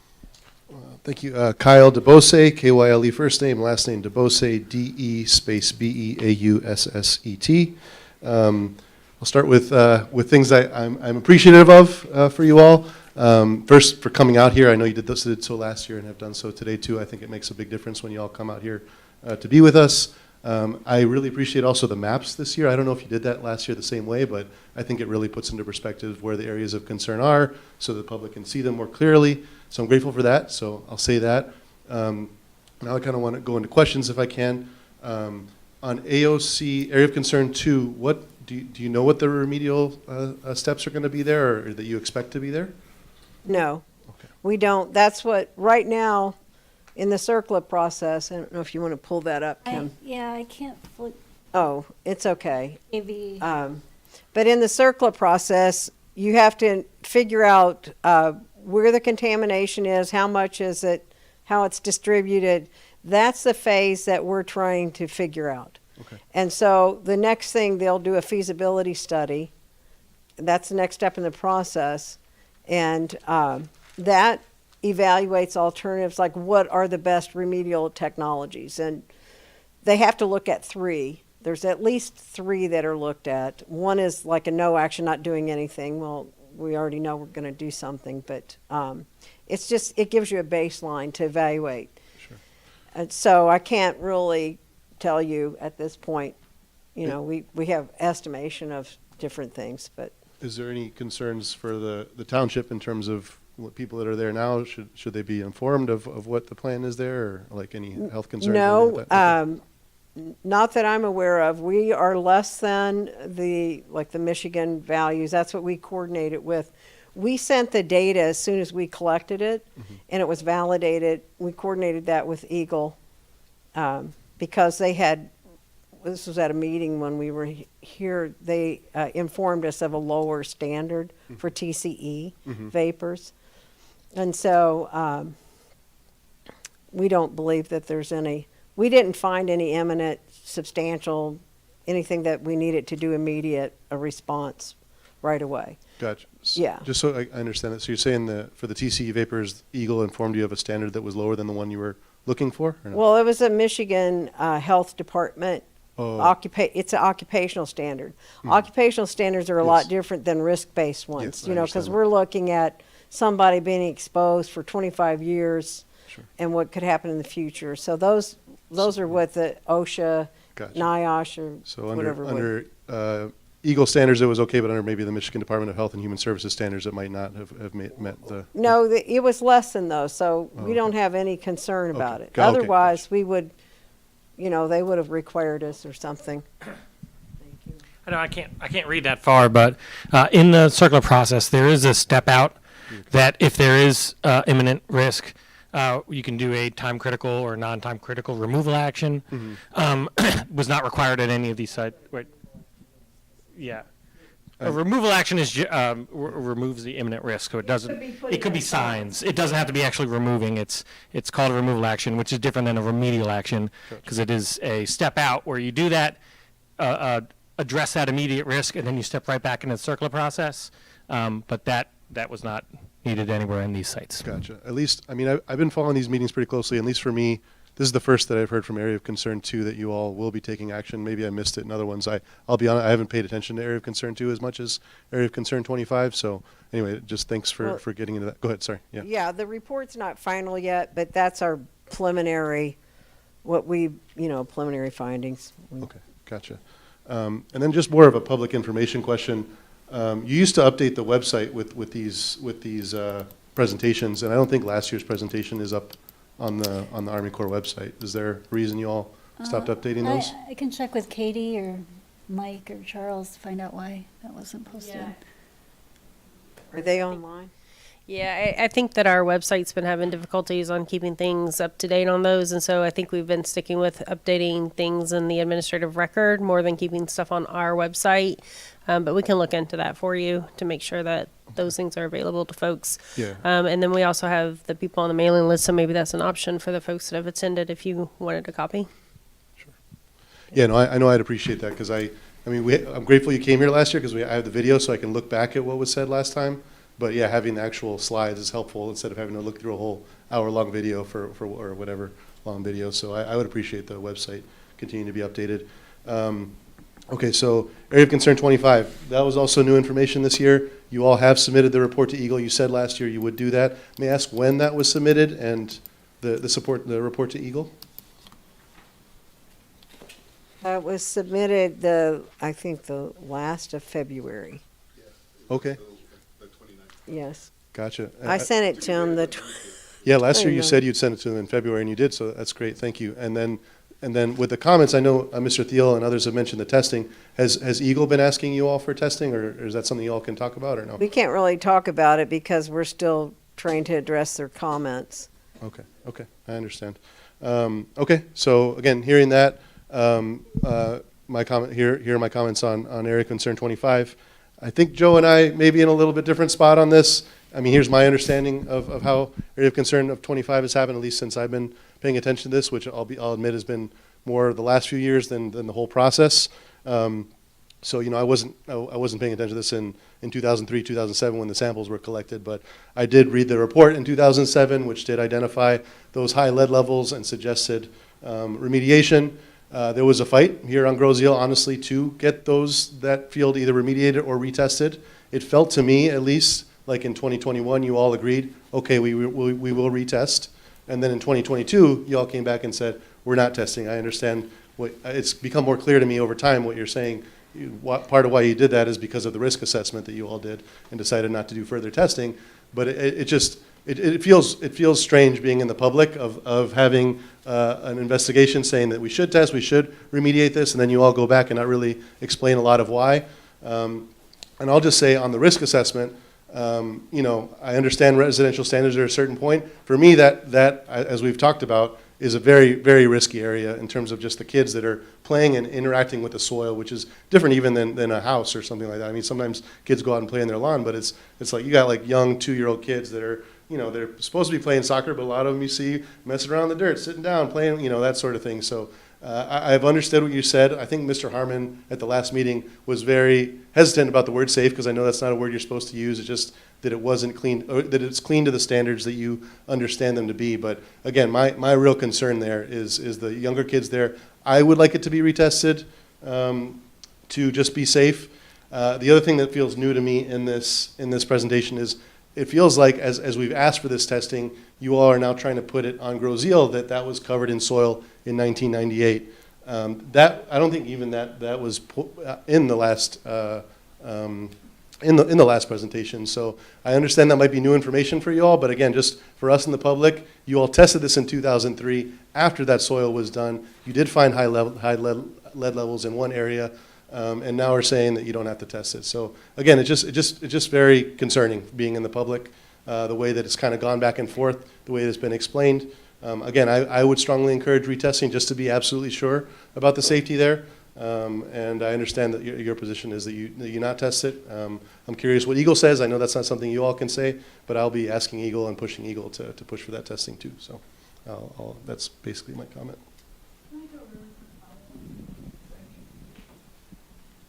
Thank you. Kyle DeBose, K-Y-L-E first name, last name DeBose, D-E space B-E-A-U-S-S-E-T. I'll start with things I'm appreciative of for you all. First, for coming out here. I know you did so last year and have done so today too. I think it makes a big difference when you all come out here to be with us. I really appreciate also the maps this year. I don't know if you did that last year the same way, but I think it really puts into perspective where the areas of concern are so the public can see them more clearly. So I'm grateful for that, so I'll say that. Now I kind of want to go into questions if I can. On AOC, Area of Concern 2, what do you know what the remedial steps are going to be there, or that you expect to be there? No. Okay. We don't. That's what, right now, in the CERCLA process, I don't know if you want to pull that up, Kim. I can't flip Oh, it's okay. AV. But in the CERCLA process, you have to figure out where the contamination is, how much is it, how it's distributed. That's the phase that we're trying to figure out. Okay. And so the next thing, they'll do a feasibility study. That's the next step in the process. And that evaluates alternatives, like what are the best remedial technologies. And they have to look at 3. There's at least 3 that are looked at. One is like a no action, not doing anything. Well, we already know we're going to do something, but it's just, it gives you a baseline to evaluate. Sure. And so I can't really tell you at this point, we have estimation of different things, but. Is there any concerns for the township in terms of what people that are there now? Should they be informed of what the plan is there, or like any health concerns? No, not that I'm aware of. We are less than the Michigan values. That's what we coordinated with. We sent the data as soon as we collected it, and it was validated. We coordinated that with Eagle because this was at a meeting when we were here. They informed us of a lower standard for TCE vapors. And so we don't believe that there's we didn't find any imminent, substantial, anything that we needed to do immediate a response right away. Gotcha. Yeah. Just so I understand that, so you're saying that for the TCE vapors, Eagle informed you of a standard that was lower than the one you were looking for? Or no? Well, it was a Michigan Health Department. Oh. It's an occupational standard. Occupational standards are a lot different than risk-based ones, Yes, I because understand we're looking at somebody being exposed for 25 years Sure. and what could happen in the future. So those are what the OSHA, Gotcha. NIOSH, or So whatever. under Eagle standards, it was okay, but under maybe the Michigan Department of Health and Human Services standards, it might not have met the. No, it was less than those, so Oh, we don't okay. have any concern about it. Okay, Otherwise, we would, they would have required us or something. I know I can't read that far, but in the circular process, there is a step out that if there is imminent risk, you can do a time critical or non-time critical removal action. Was not required at any of these sites. Wait. Yeah. A removal action is removes the imminent risk, so it doesn't. It could be signs. It doesn't have to be actually removing. It's called a removal action, which is different than a remedial action because it is a step out where you do that, address that immediate risk, and then you step right back into the circular process. But that was not needed anywhere in these sites. Gotcha. At least, I mean, I've been following these meetings pretty closely. At least for me, this is the first that I've heard from Area of Concern 2 that you all will be taking action. Maybe I missed it in other ones. I'll be honest, I haven't paid attention to Area of Concern 2 as much as Area of Concern 25. So anyway, just thanks for getting into that. Go ahead, sorry. Yeah. Yeah, the report's not final yet, but that's our preliminary, preliminary findings. Okay, gotcha. And then just more of a public information question. You used to update the website with these presentations, and I don't think last year's presentation is up on the Army Corps website. Is there a reason you all stopped updating those? I can check with Katie or Mike or Charles to find out why that wasn't posted. Yeah. Are they online? Yeah, I think that our website's been having difficulties on keeping things up to date on those, and so I think we've been sticking with updating things in the administrative record more than keeping stuff on our website. But we can look into that for you to make sure that those things are available to folks. Yeah. And then we also have the people on the mailing list, so maybe that's an option for the folks that have attended if you wanted a copy. Yeah, no, I know I'd appreciate that because I'm grateful you came here last year because I have the video so I can look back at what was said last time. But yeah, having the actual slides is helpful instead of having to look through a whole hour-long video or whatever long video. So I would appreciate the website continuing to be updated. Okay, so Area of Concern 25, that was also new information this year. You all have submitted the report to Eagle. You said last year you would do that. May I ask when that was submitted and the report to Eagle? It was submitted I think the last of February. Okay. Yes. Gotcha. I sent it to him Yeah, last year you 29th. said you'd send it to them in February, and you did, so that's great. Thank you. And then with the comments, I know Mr. Thiel and others have mentioned the testing. Has Eagle been asking you all for testing, or is that something you all can talk about, or no? We can't really talk about it because we're still trying to address their comments. Okay, I understand. Okay, so again, hearing that, my comment here are my comments on Area Concern 25. I think Joe and I may be in a little bit different spot on this. I mean, here's my understanding of how Area of Concern of 25 has happened, at least since I've been paying attention to this, which I'll admit has been more the last few years than the whole process. So I wasn't paying attention to this in 2003, 2007 when the samples were collected, but I did read the report in 2007, which did identify those high lead levels and suggested remediation. There was a fight here on Grosse Ile, honestly, to get that field either remediated or retested. It felt to me, at least, like in 2021, you all agreed, okay, we will retest. And then in 2022, you all came back and said, we're not testing. I understand. It's become more clear to me over time what you're saying. Part of why you did that is because of the risk assessment that you all did and decided not to do further testing. But it feels strange being in the public of having an investigation saying that we should test, we should remediate this, and then you all go back and not really explain a lot of why. And I'll just say on the risk assessment, I understand residential standards are at a certain point. For me, that as we've talked about, is a very, very risky area in terms of just the kids that are playing and interacting with the soil, which is different even than a house or something like that. I mean, sometimes kids go out and play in their lawn, but it's like you got like young 2-year-old kids that are, they're supposed to be playing soccer, but a lot of them you see messing around in the dirt, sitting down, playing, that sort of thing. So I've understood what you said. I think Mr. Harmon at the last meeting was very hesitant about the word safe because I know that's not a word you're supposed to use. It's just that it wasn't clean, or that it's clean to the standards that you understand them to be. But again, my real concern there is the younger kids there. I would like it to be retested to just be safe. The other thing that feels new to me in this presentation is it feels like as we've asked for this testing, you all are now trying to put it on Grosse Ile that was covered in soil in 1998. That I don't think even that was in the last in the last presentation. So I understand that might be new information for you all, but again, just for us in the public, you all tested this in 2003. After that soil was done, you did find high lead levels in one area, and now we're saying that you don't have to test it. So again, it's just very concerning being in the public, the way that it's kind of gone back and forth, the way it's been explained. Again, I would strongly encourage retesting just to be absolutely sure about the safety there. And I understand that your position is that you not test it. I'm curious what Eagle says. I know that's not something you all can say, but I'll be asking Eagle and pushing Eagle to push for that testing too. So that's basically my comment.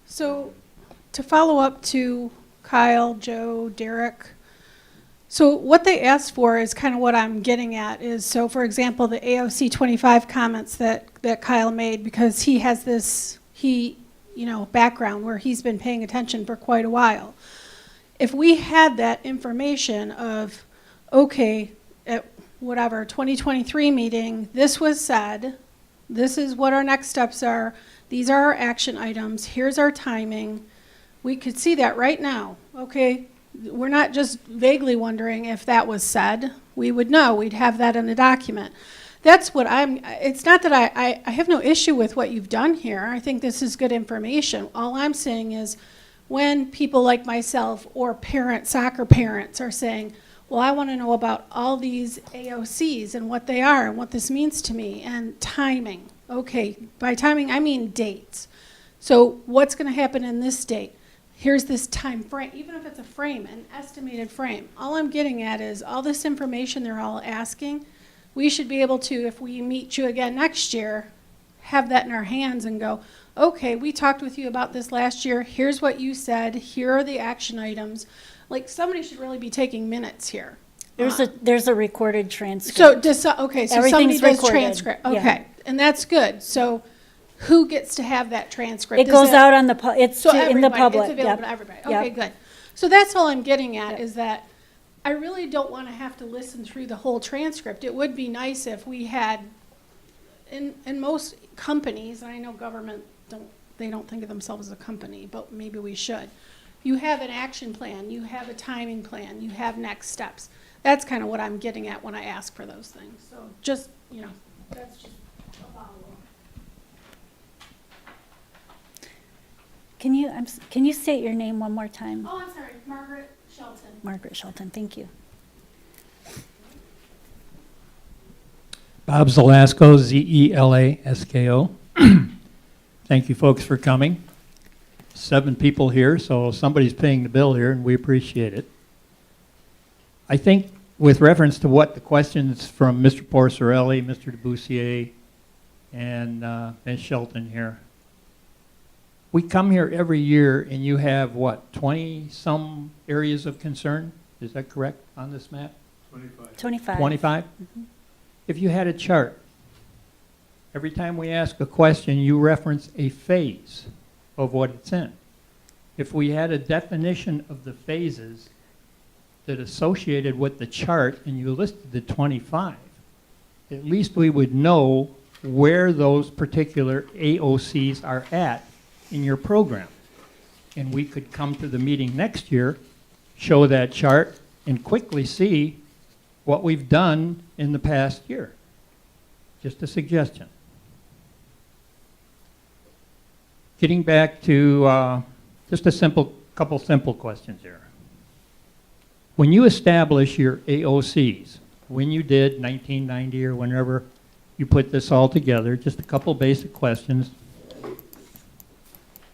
So to follow up to Kyle, Joe, Derek, so what they asked for is kind of what I'm getting at is, so for example, the AOC 25 comments that Kyle made, because he has this, background where he's been paying attention for quite a while. If we had that information of, okay, at whatever, 2023 meeting, this was said, this is what our next steps are, these are our action items, here's our timing, we could see that right now, okay? We're not just vaguely wondering if that was said. We would know. We'd have that in the document. That's what it's not that I have no issue with what you've done here. I think this is good information. All I'm saying is when people like myself or soccer parents are saying, well, I want to know about all these AOCs and what they are and what this means to me and timing. Okay, by timing, I mean dates. So what's going to happen in this date? Here's this time frame, even if it's a frame, an estimated frame. All I'm getting at is all this information they're all asking, we should be able to, if we meet you again next year, have that in our hands and go, okay, we talked with you about this last year, here's what you said, here are the action items. Like somebody should really be taking minutes here. There's a recorded transcript. So somebody does recorded. transcript, okay, Yeah. and that's good. So who gets to have that transcript? It goes out on the, in the public. It's available Yep. to everybody. Yep. Okay, good. So that's all I'm getting at is that I really don't want to have to listen through the whole transcript. It would be nice if we had, in most companies, and I know government they don't think of themselves as a company, but maybe we should. You have an action plan, you have a timing plan, you have next steps. That's kind of what I'm getting at when I ask for those things. So just, that's just a follow-up. Can you state your name one more time? Oh, I'm sorry, Margaret Shelton. Margaret Shelton, thank you. Bob Zelasko, Zelasko. Thank you folks for coming. 7 people here, so somebody's paying the bill here, and we appreciate it. I think with reference to what the questions from Mr. Porcerelli, Mr. DeBoussier, and Ms. Shelton here, we come here every year and you have, what, 20-some areas of concern? Is that correct on this map? 25. 25? Mm-hmm. If you had a chart, every time we ask a question, you reference a phase of what it's in. If we had a definition of the phases that associated with the chart and you listed the 25, at least we would know where those particular AOCs are at in your program. And we could come to the meeting next year, show that chart, and quickly see what we've done in the past year. Just a suggestion. Getting back to just a couple simple questions here. When you establish your AOCs, when you did 1990 or whenever you put this all together, just a couple basic questions.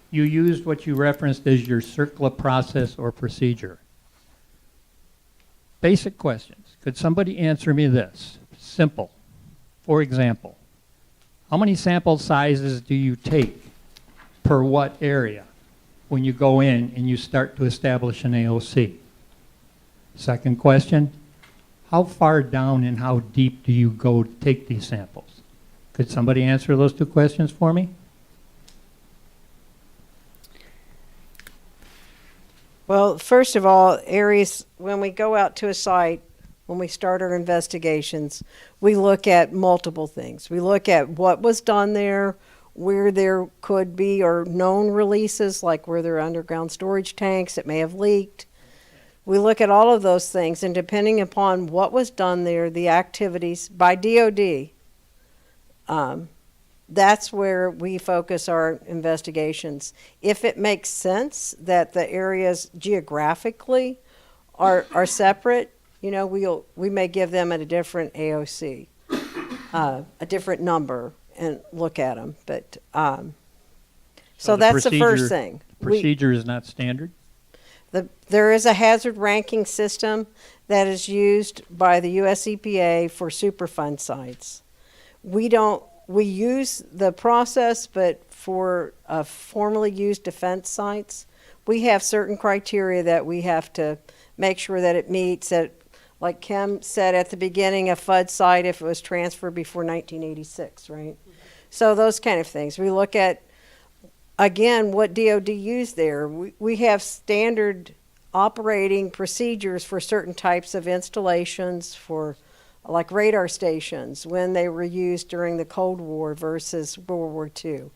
You used what you referenced as your CERCLA process or procedure. Basic questions. Could somebody answer me this? Simple. For example, how many sample sizes do you take per what area when you go in and you start to establish an AOC? Second question, how far down and how deep do you go to take these samples? Could somebody answer those 2 questions for me? Well, first of all, areas, when we go out to a site, when we start our investigations, we look at multiple things. We look at what was done there, where there could be or known releases, like where there are underground storage tanks that may have leaked. We look at all of those things, and depending upon what was done there, the activities by DOD, that's where we focus our investigations. If it makes sense that the areas geographically are separate, you know, we may give them at a different AOC, a different number, and look at them. But so that's the first thing. Procedure is not standard? There is a hazard ranking system that is used by the US EPA for Superfund sites. We use the process, but for formerly used defense sites, we have certain criteria that we have to make sure that it meets. That, like Kim said at the beginning, a FUDS site if it was transferred before 1986, right? So those kind of things. We look at, again, what DOD used there. We have standard operating procedures for certain types of installations, for like radar stations, when they were used during the Cold War versus World War II,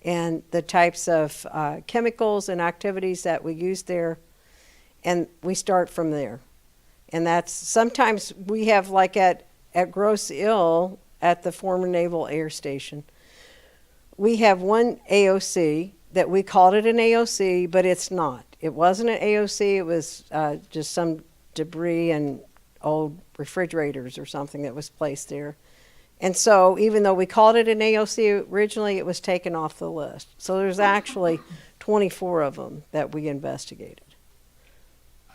and the types of chemicals and activities that we use there, and we start from there. And that's, sometimes we have, like at Grosse Ile, at the former Naval Air Station, we have one AOC that we called it an AOC, but it's not. It wasn't an AOC, it was just some debris and old refrigerators or something that was placed there. And so even though we called it an AOC originally, it was taken off the list. So there's actually 24 of them that we investigated.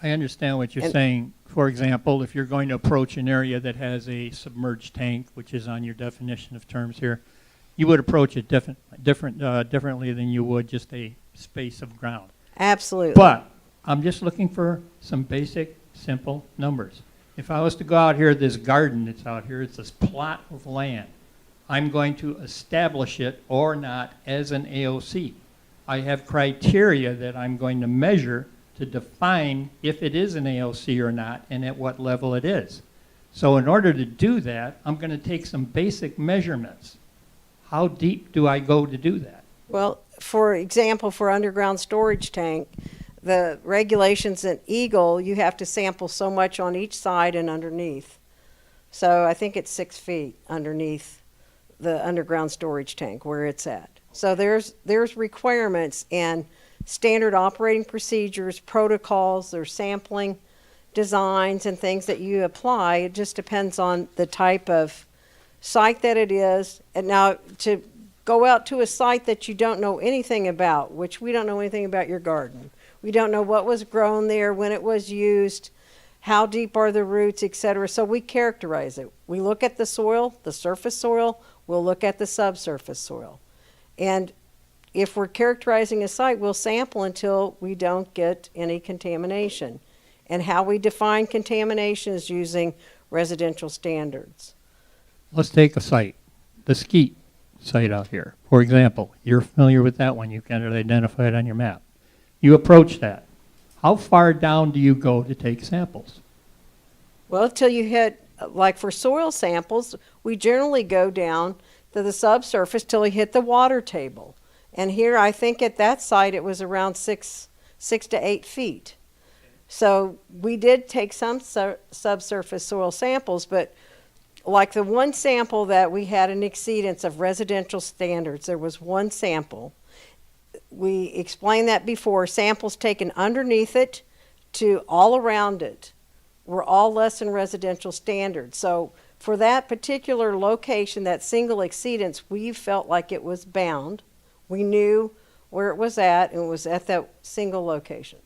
I understand what you're saying. For example, if you're going to approach an area that has a submerged tank, which is on your definition of terms here, you would approach it differently than you would just a space of ground. Absolutely. But I'm just looking for some basic, simple numbers. If I was to go out here, this garden that's out here, it's this plot of land. I'm going to establish it or not as an AOC. I have criteria that I'm going to measure to define if it is an AOC or not and at what level it is. So in order to do that, I'm going to take some basic measurements. How deep do I go to do that? Well, for example, for underground storage tank, the regulations in Eagle, you have to sample so much on each side and underneath. So I think it's 6 feet underneath the underground storage tank where it's at. So there's requirements and standard operating procedures, protocols, there's sampling designs and things that you apply. It just depends on the type of site that it is. And now to go out to a site that you don't know anything about, which we don't know anything about your garden. We don't know what was grown there, when it was used, how deep are the roots, etc. So we characterize it. We look at the soil, the surface soil, we'll look at the subsurface soil. And if we're characterizing a site, we'll sample until we don't get any contamination. And how we define contamination is using residential standards. Let's take a site, the Skeet site out here. For example, you're familiar with that one. You've got it identified on your map. You approach that. How far down do you go to take samples? Well, until you hit, like for soil samples, we generally go down to the subsurface till we hit the water table. And here, I think at that site, it was around 6 to 8 feet. So we did take some subsurface soil samples, but like the one sample that we had an exceedance of residential standards, there was one sample. We explained that before. Samples taken underneath it to all around it were all less than residential standards. So for that particular location, that single exceedance, we felt like it was bound. We knew where it was at, and it was at that single location.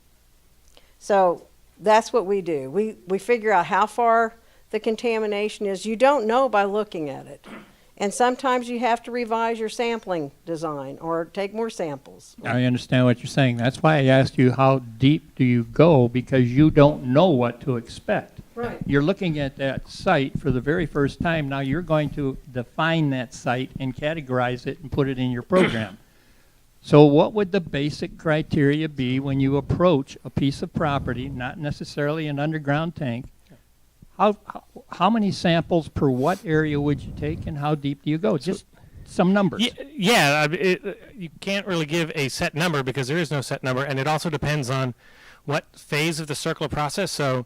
So that's what we do. We figure out how far the contamination is. You don't know by looking at it. And sometimes you have to revise your sampling design or take more samples. I understand what you're saying. That's why I asked you how deep do you go, because you don't know what to expect. Right. You're looking at that site for the very first time. Now you're going to define that site and categorize it and put it in your program. So what would the basic criteria be when you approach a piece of property, not necessarily an underground tank? How many samples per what area would you take, and how deep do you go? Just some numbers. Yeah, you can't really give a set number because there is no set number, and it also depends on what phase of the circular process. So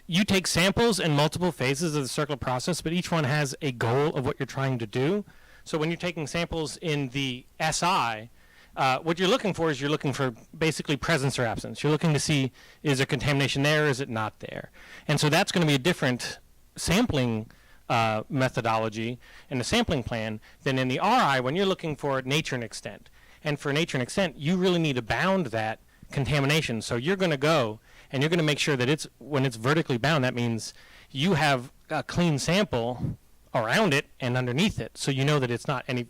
you take samples in multiple phases of the circular process, but each one has a goal of what you're trying to do. So when you're taking samples in the SI, what you're looking for is you're looking for basically presence or absence. You're looking to see, is there contamination there or is it not there? And so that's going to be a different sampling methodology and the sampling plan than in the RI when you're looking for nature and extent. And for nature and extent, you really need to bound that contamination. So you're going to go and you're going to make sure that when it's vertically bound, that means you have a clean sample around it and underneath it. So you know that it's not any,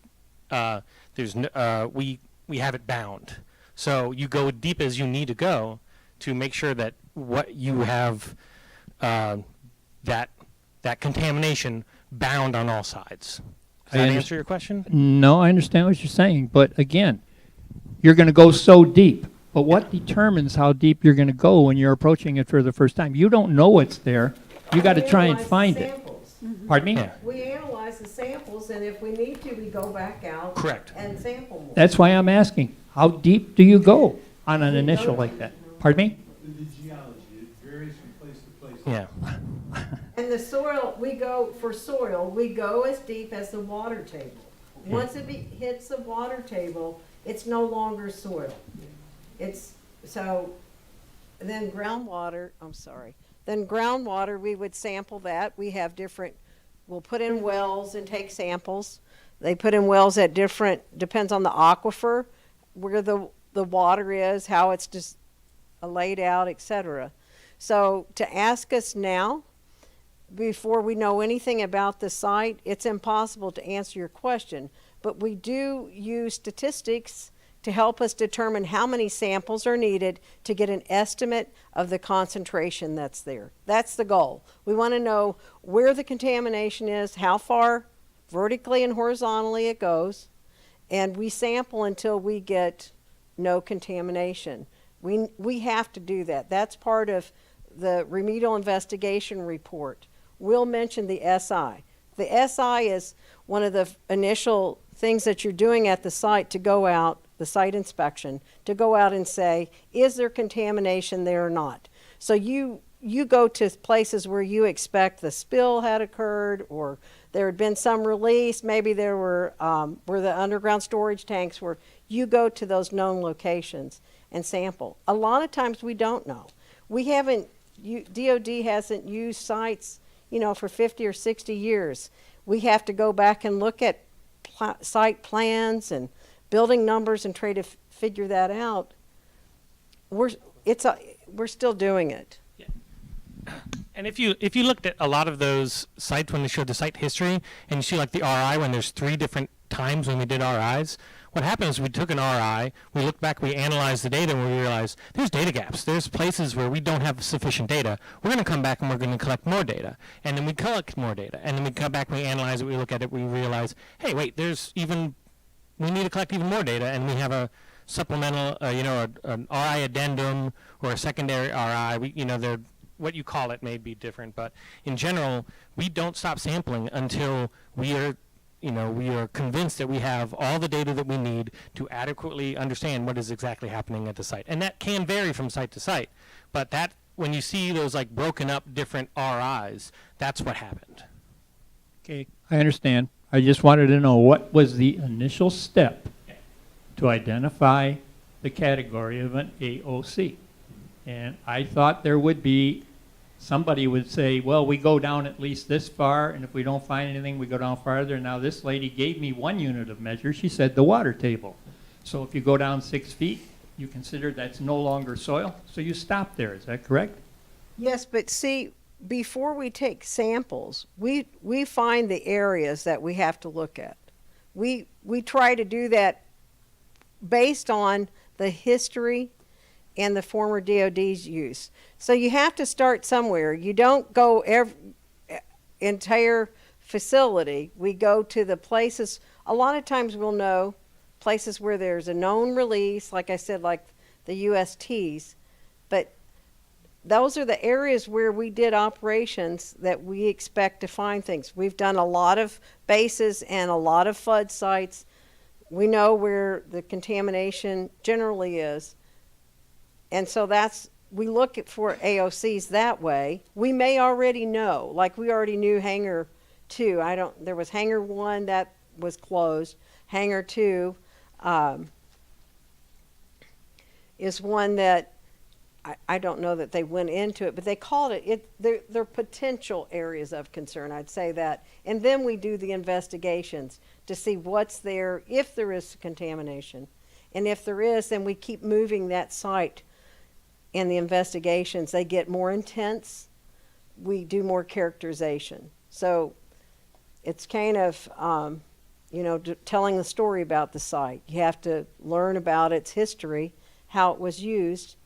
we have it bound. So you go deep as you need to go to make sure that what you have, that contamination bound on all sides. Does that answer your question? No, I understand what you're saying, but again, you're going to go so deep. But what determines how deep you're going to go when you're approaching it for the first time? You don't know what's there. You got to try and find it. Pardon me? Yeah. We analyze the samples, and if we need to, we go back out. Correct. And sample more. That's why I'm asking, how deep do you go on an initial like that? Pardon me? The geology, it varies from place to place. Yeah. And the soil, we go as deep as the water table. Once it hits the water table, it's no longer soil. Then groundwater, we would sample that. We have we'll put in wells and take samples. They put in wells at depends on the aquifer, where the water is, how it's just laid out, etc. So to ask us now, before we know anything about the site, it's impossible to answer your question. But we do use statistics to help us determine how many samples are needed to get an estimate of the concentration that's there. That's the goal. We want to know where the contamination is, how far vertically and horizontally it goes, and we sample until we get no contamination. We have to do that. That's part of the remedial investigation report. We'll mention the SI. The SI is one of the initial things that you're doing at the site to go out, the site inspection, to go out and say, is there contamination there or not? So you go to places where you expect the spill had occurred, or there had been some release, maybe there were where the underground storage tanks were. You go to those known locations and sample. A lot of times we don't know. DOD hasn't used sites, for 50 or 60 years. We have to go back and look at site plans and building numbers and try to figure that out. We're still doing it. And if you looked at a lot of those sites when they showed the site history, and you see like the RI when there's 3 different times when we did RIs, what happens is we took an RI, we looked back, we analyzed the data, and we realized there's data gaps. There's places where we don't have sufficient data. We're going to come back and we're going to collect more data. And then we collect more data. And then we come back, we analyze it, we look at it, we realize, hey, wait, we need to collect even more data, and we have a supplemental, an RI addendum or a secondary RI. What you call it may be different, but in general, we don't stop sampling until we are convinced that we have all the data that we need to adequately understand what is exactly happening at the site. And that can vary from site to site, but when you see those like broken up different RIs, that's what happened. Okay, I understand. I just wanted to know what was the initial step to identify the category of an AOC. And I thought there would be, somebody would say, well, we go down at least this far, and if we don't find anything, we go down farther. Now this lady gave me one unit of measure. She said the water table. So if you go down 6 feet, you consider that's no longer soil, so you stop there. Is that correct? Yes, but see, before we take samples, we find the areas that we have to look at. We try to do that based on the history and the former DOD's use. So you have to start somewhere. You don't go entire facility. We go to the places. A lot of times we'll know places where there's a known release, like I said, like the USTs, but those are the areas where we did operations that we expect to find things. We've done a lot of bases and a lot of FUD sites. We know where the contamination generally is. And so we look for AOCs that way. We may already know, like we already knew Hangar 2. There was Hangar 1 that was closed. Hangar 2 is one that I don't know that they went into it, but they called they're potential areas of concern, I'd say that. And then we do the investigations to see what's there, if there is contamination. And if there is, then we keep moving that site. And the investigations, they get more intense. We do more characterization. So it's kind of, telling the story about the site. You have to learn about its history, how it was used.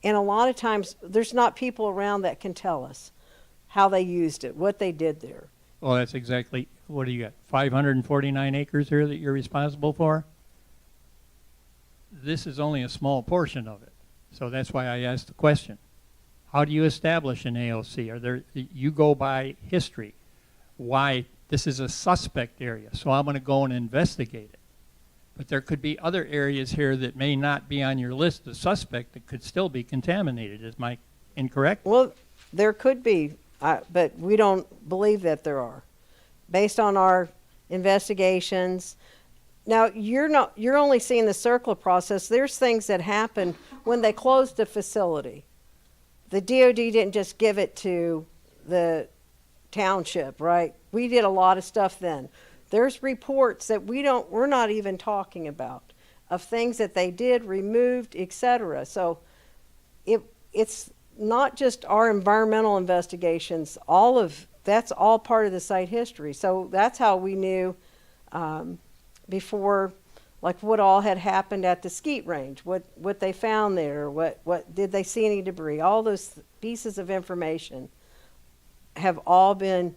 And a lot of times, there's not people around that can tell us how they used it, what they did there. Well, that's exactly, what do you got, 549 acres here that you're responsible for? This is only a small portion of it. So that's why I asked the question. How do you establish an AOC? You go by history. Why? This is a suspect area, so I'm going to go and investigate it. But there could be other areas here that may not be on your list of suspect that could still be contaminated. Is my incorrect? Well, there could be, but we don't believe that there are. Based on our investigations. Now, you're only seeing the circular process. There's things that happen when they closed the facility. The DOD didn't just give it to the township, right? We did a lot of stuff then. There's reports that we're not even talking about of things that they did, removed, etc. So it's not just our environmental investigations. That's all part of the site history. So that's how we knew before, like what all had happened at the skeet range, what they found there, what did they see any debris. All those pieces of information have all been,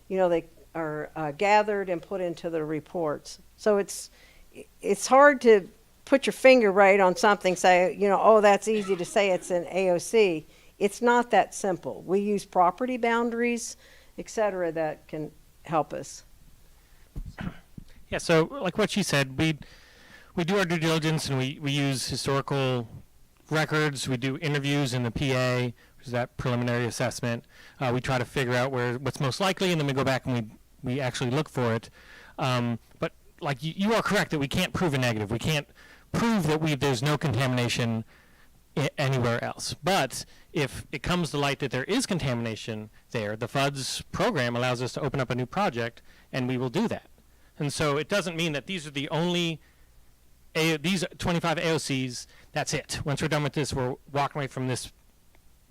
they are gathered and put into the reports. So it's hard to put your finger right on something, say, that's easy to say it's an AOC. It's not that simple. We use property boundaries, et cetera, that can help us. Yeah, so like what she said, we do our due diligence and we use historical records. We do interviews in the PA, which is that preliminary assessment. We try to figure out what's most likely, and then we go back and we actually look for it. But like you are correct that we can't prove a negative. We can't prove that there's no contamination anywhere else. But if it comes to light that there is contamination there, the FUDS program allows us to open up a new project, and we will do that. And so it doesn't mean that these are the only, these 25 AOCs, that's it. Once we're done with this, we're walking away from this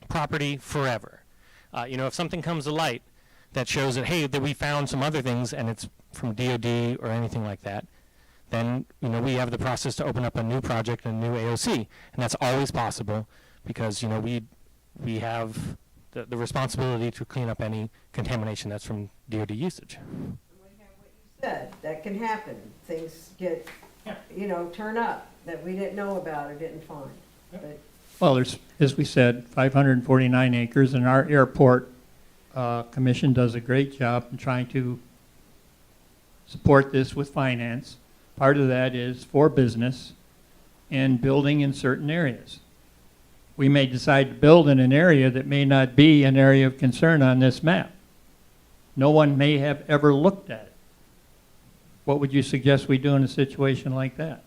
property forever. If something comes to light that shows that, hey, that we found some other things and it's from DOD or anything like that, then, we have the process to open up a new project and a new AOC. And that's always possible because, we have the responsibility to clean up any contamination that's from DOD usage. Said that can happen. Things get, turn up that we didn't know about or didn't find. But Well, there's, as we said, 549 acres, and our airport commission does a great job in trying to support this with finance. Part of that is for business and building in certain areas. We may decide to build in an area that may not be an area of concern on this map. No one may have ever looked at it. What would you suggest we do in a situation like that?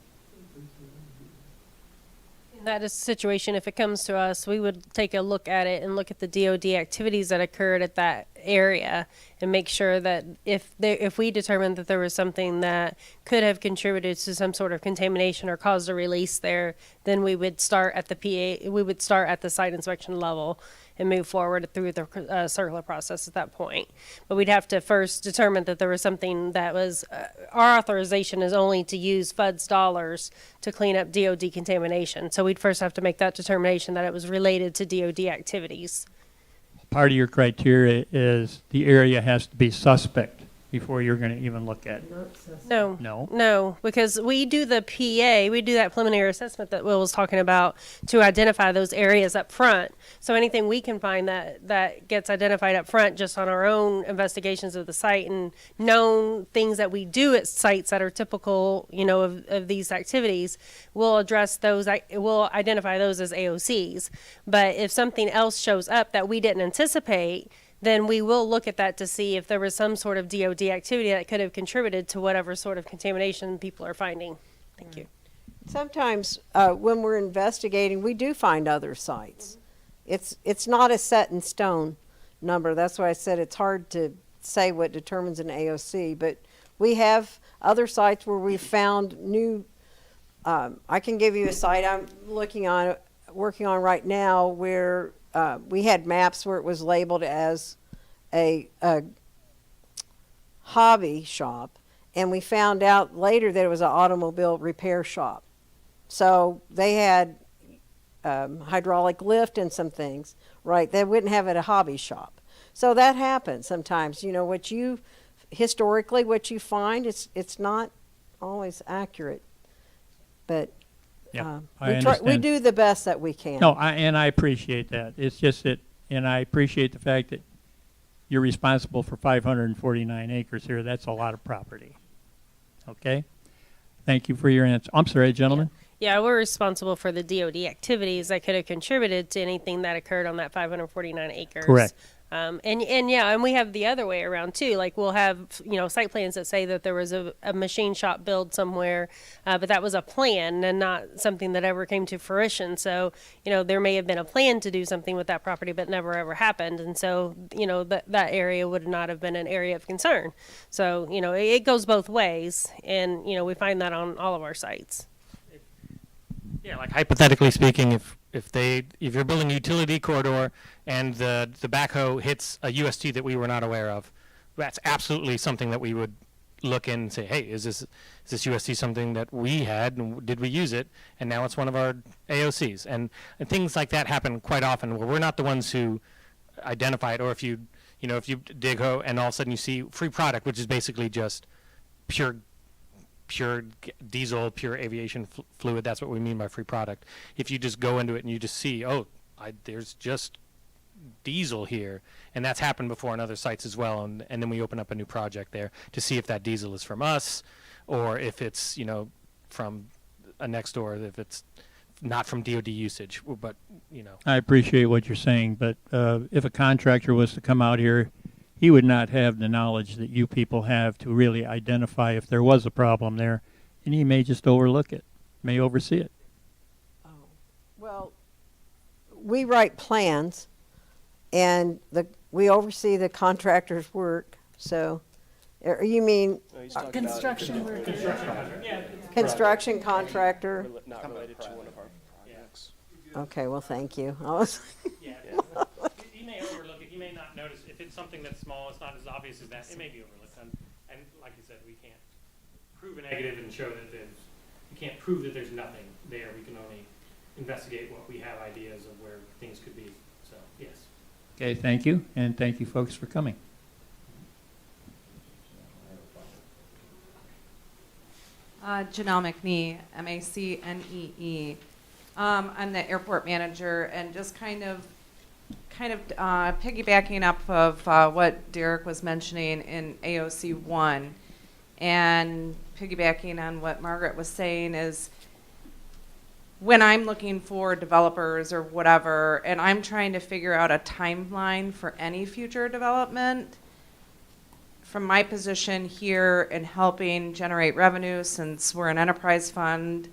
In that situation, if it comes to us, we would take a look at it and look at the DOD activities that occurred at that area and make sure that if we determined that there was something that could have contributed to some sort of contamination or caused a release there, then we would start at the site inspection level and move forward through the circular process at that point. But we'd have to first determine that there was something that was, our authorization is only to use FUDS dollars to clean up DOD contamination. So we'd first have to make that determination that it was related to DOD activities. Part of your criteria is the area has to be suspect. before you're going to even look at it? No. No? No, because we do the PA, we do that preliminary assessment that Will was talking about to identify those areas up front. So anything we can find that gets identified up front just on our own investigations of the site and known things that we do at sites that are typical, of these activities, we'll address those, we'll identify those as AOCs. But if something else shows up that we didn't anticipate, then we will look at that to see if there was some sort of DOD activity that could have contributed to whatever sort of contamination people are finding. Thank you. Sometimes when we're investigating, we do find other sites. It's not a set in stone number. That's why I said it's hard to say what determines an AOC. But we have other sites where we found new. I can give you a site I'm working on right now where we had maps where it was labeled as a hobby shop, and we found out later that it was an automobile repair shop. So they had hydraulic lift and some things, right? They wouldn't have it at a hobby shop. So that happens sometimes. Historically what you find, it's not always accurate, but Yeah, we do the best that we can. No, and I appreciate that. It's just that, and I appreciate the fact that you're responsible for 549 acres here. That's a lot of property. Okay? Thank you for your answer. I'm sorry, gentlemen. Yeah, we're responsible for the DOD activities that could have contributed to anything that occurred on that 549 acres. Correct. And we have the other way around too. Like we'll have, site plans that say that there was a machine shop build somewhere, but that was a plan and not something that ever came to fruition. So, there may have been a plan to do something with that property, but never ever happened. And so, that area would not have been an area of concern. So, it goes both ways. And, we find that on all of our sites. Yeah, like hypothetically speaking, if you're building a utility corridor and the backhoe hits a UST that we were not aware of, that's absolutely something that we would look in and say, hey, is this UST something that we had and did we use it? And now it's one of our AOCs. And things like that happen quite often where we're not the ones who identify it. Or if you dig hoe and all of a sudden you see free product, which is basically just pure diesel, pure aviation fluid. That's what we mean by free product. If you just go into it and you just see, there's just diesel here, and that's happened before on other sites as well, and then we open up a new project there to see if that diesel is from us or if it's from a next door, if it's not from DOD usage. But I appreciate what you're saying, but if a contractor was to come out here, he would not have the knowledge that you people have to really identify if there was a problem there, and he may just overlook it, may oversee it. Oh, well, we write plans, and we oversee the contractor's work. So, you mean Construction worker. construction contractor? Not related to one of our projects. Okay, well, thank you. I was You may overlook it. You may not notice. If it's something that's small, it's not as obvious as that. It may be overlooked. And like you said, we can't prove a negative and show that we can't prove that there's nothing there. We can only investigate what we have ideas of where things could be. So, yes. Okay, thank you, and thank you folks for coming. Janelle McNee, MACNEE. I'm the airport manager, and just kind of piggybacking up of what Derek was mentioning in AOC 1, and piggybacking on what Margaret was saying is when I'm looking for developers or whatever, and I'm trying to figure out a timeline for any future development, from my position here in helping generate revenue, since we're an enterprise fund,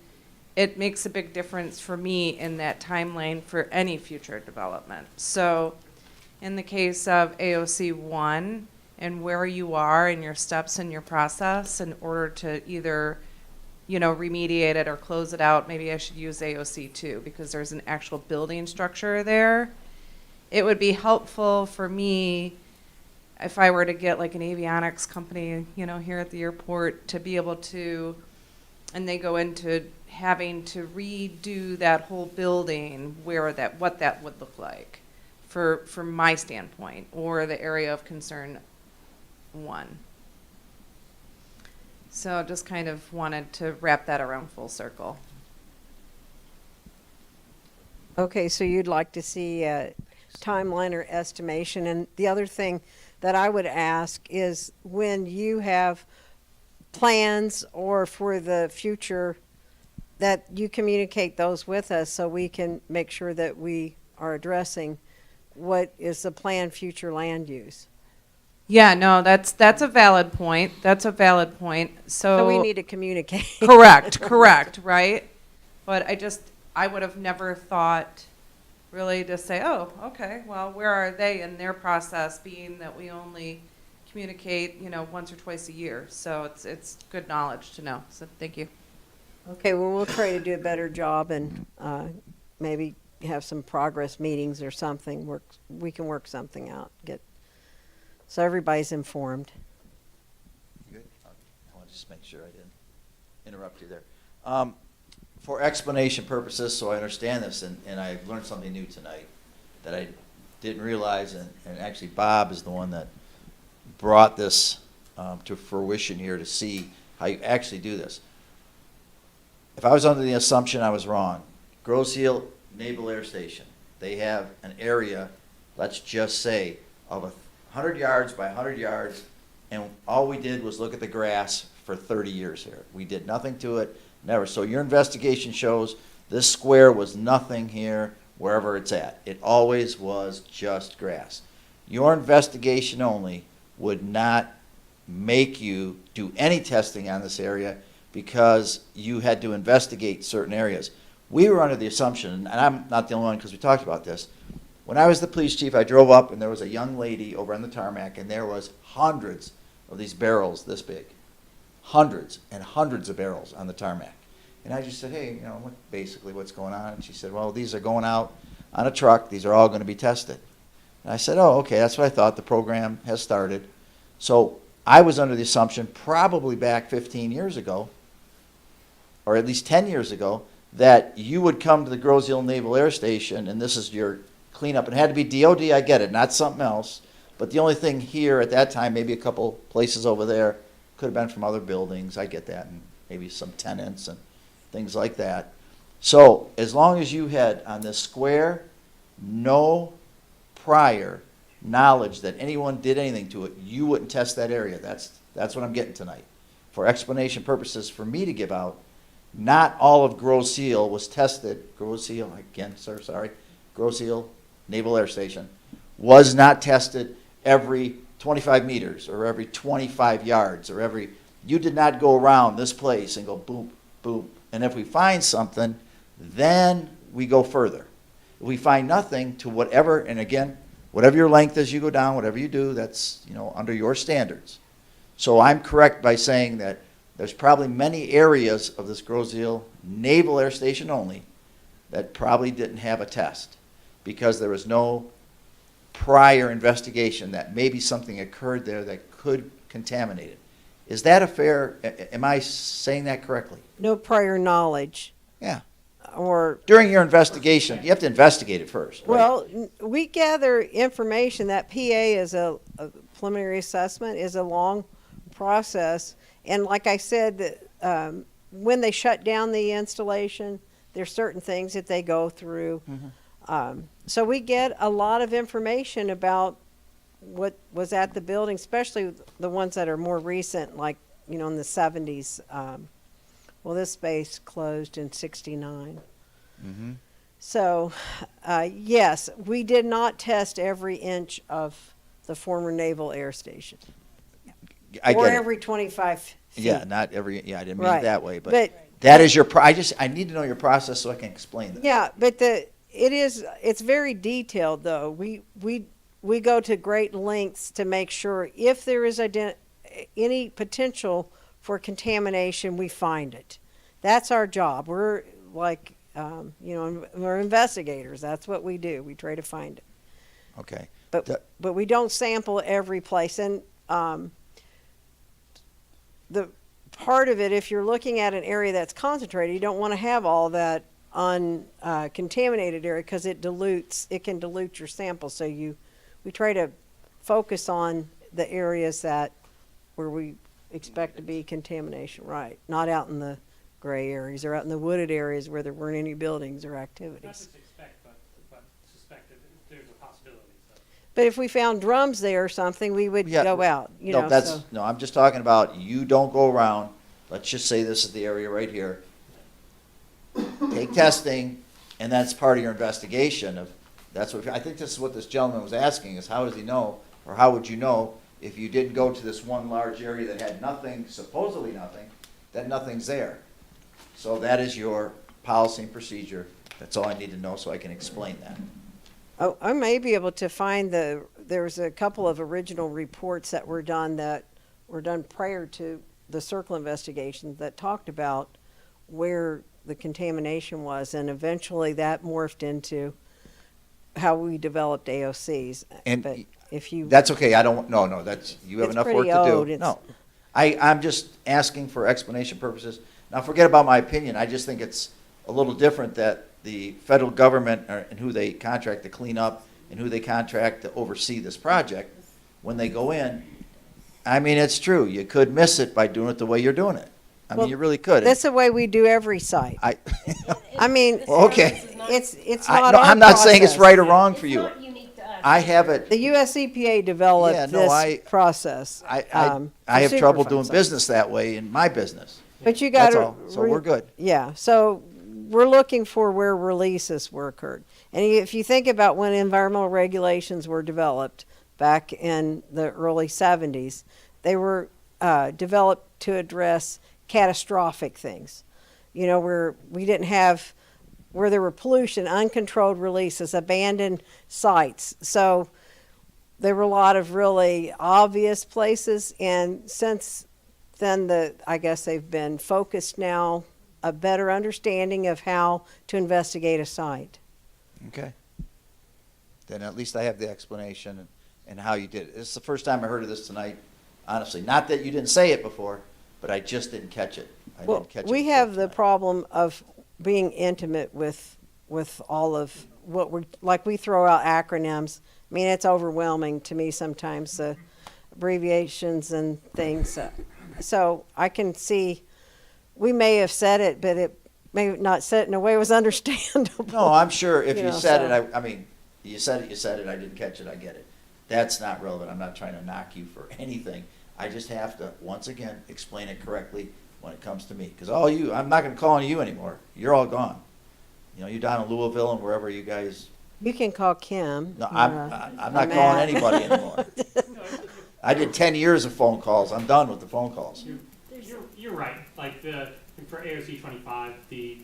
it makes a big difference for me in that timeline for any future development. So in the case of AOC 1 and where you are in your steps in your process in order to either remediate it or close it out, maybe I should use AOC 2 because there's an actual building structure there. It would be helpful for me if I were to get like an avionics company, here at the airport to be able to, and they go into having to redo that whole building, what that would look like from my standpoint, or the area of concern 1. So just kind of wanted to wrap that around full circle. Okay, so you'd like to see a timeline or estimation. And the other thing that I would ask is when you have plans or for the future, that you communicate those with us so we can make sure that we are addressing what is the planned future land use. Yeah, no, that's a valid point. That's a valid point. So we need to communicate. Correct, right? But I would have never thought really to say, oh, okay, well, where are they in their process, being that we only communicate, once or twice a year. So it's good knowledge to know. So thank you. Okay, well, we'll try to do a better job and maybe have some progress meetings or something. We can work something out, so everybody's informed. Good. I want to just make sure I didn't interrupt you there. For explanation purposes, so I understand this, and I've learned something new tonight that I didn't realize, and actually Bob is the one that brought this to fruition here to see how you actually do this. If I was under the assumption I was wrong, Grosse Ile Naval Air Station, they have an area, let's just say, of 100 yards by 100 yards, and all we did was look at the grass for 30 years here. We did nothing to it, never. So your investigation shows this square was nothing here, wherever it's at. It always was just grass. Your investigation only would not make you do any testing on this area because you had to investigate certain areas. We were under the assumption, and I'm not the only one because we talked about this, when I was the police chief, I drove up and there was a young lady over on the tarmac and there was hundreds of these barrels this big. Hundreds and hundreds of barrels on the tarmac. And I just said, hey, basically what's going on? And she said, well, these are going out on a truck. These are all going to be tested. And I said, oh, okay, that's what I thought. The program has started. So I was under the assumption probably back 15 years ago, or at least 10 years ago, that you would come to the Grosse Ile Naval Air Station and this is your cleanup. It had to be DOD, I get it, not something else. But the only thing here at that time, maybe a couple places over there, could have been from other buildings, I get that, and maybe some tenants and things like that. So as long as you had on this square no prior knowledge that anyone did anything to it, you wouldn't test that area. That's what I'm getting tonight. For explanation purposes for me to give out, not all of Grosse Ile was tested. Grosse Ile, again, sir, sorry. Grosse Ile Naval Air Station was not tested every 25 meters or every 25 yards or you did not go around this place and go boom, boom. And if we find something, then we go further. If we find nothing to whatever, and again, whatever your length is, you go down, whatever you do, that's, under your standards. So I'm correct by saying that there's probably many areas of this Grosse Ile Naval Air Station only that probably didn't have a test because there was no prior investigation that maybe something occurred there that could contaminate it. Is that a fair, am I saying that correctly? No prior knowledge. Yeah. Or during your investigation, you have to investigate it first. Right? Well, we gather information. That PA is a preliminary assessment, is a long process. And like I said, that when they shut down the installation, there's certain things that they go through. Mm-hmm. So we get a lot of information about what was at the building, especially the ones that are more recent, like, in the 70s. Well, this space closed in 69. Mm-hmm. So, yes, we did not test every inch of the former Naval Air Station. Or every 25 feet. Yeah, not every, I didn't mean Right. it that way, but that is your, I need to know your process so I can explain that. Yeah, but it's very detailed, though. We go to great lengths to make sure if there is any potential for contamination, we find it. That's our job. We're like, we're investigators. That's what we do. We try to find it. Okay. But we don't sample every place. And the part of it, if you're looking at an area that's concentrated, you don't want to have all that uncontaminated area because it can dilute your sample. So we try to focus on the areas where we expect to be contamination, right? Not out in the gray areas or out in the wooded areas where there weren't any buildings or activities. expect, but suspect that there's a possibility. But if we found drums there or something, we would Yeah, go out, you no, know, that's, so. no, I'm just talking about, you don't go around, let's just say this is the area right here. Take testing, and that's part of your investigation of, that's what, I think this is what this gentleman was asking, is how does he know, or how would you know if you didn't go to this one large area that had nothing, supposedly nothing, that nothing's there? So that is your policy and procedure. That's all I need to know so I can explain that. Oh, I may be able to find there's a couple of original reports that were done prior to the circle investigation that talked about where the contamination was, and eventually that morphed into how we developed AOCs. And But if you. That's okay, I don't, no, that's, you have It's enough work pretty to do. old, No, I'm just asking for explanation purposes. Now, forget about my opinion, I just think it's a little different that the federal government, and who they contract to clean up, and who they contract to oversee this project, when they go in, I mean, it's true, you could miss it by doing it the way you're doing it. I mean, Well, you really could. That's the way we do every site. I mean, Well, okay. it's I- not no, our I'm not saying it's process. right or wrong for you. I have it, The US EPA developed Yeah, no, this process. I for have trouble Superfund doing sites. business that way in my business. But you That's gotta. all, so we're good. Yeah, so we're looking for where releases were occurred. And if you think about when environmental regulations were developed back in the early 70s, they were developed to address catastrophic things. You know, where we didn't have, where there were pollution, uncontrolled releases, abandoned sites. So there were a lot of really obvious places, and since then I guess they've been focused now, a better understanding of how to investigate a site. Okay. Then at least I have the explanation and how you did it. This is the first time I heard of this tonight, honestly. Not that you didn't say it before, but I just didn't catch it. Well, we have the problem of being intimate with all of what we throw out acronyms. I mean, it's overwhelming to me sometimes, the abbreviations and things. So I can see, we may have said it, but it may not said it in a way that was understandable. No, I'm sure if You you know, said so- it, I mean, you said it, I didn't catch it, I get it. That's not relevant. I'm not trying to knock you for anything. I just have to, once again, explain it correctly when it comes to me. Because I'm not going to call on you anymore. You're all gone. You know, you're down in Louisville and wherever you guys. You can call Kim. No, or, I'm not Matt. calling anybody anymore. I did 10 years of phone calls. I'm done with the phone calls. You're right. Like for AOC 25, the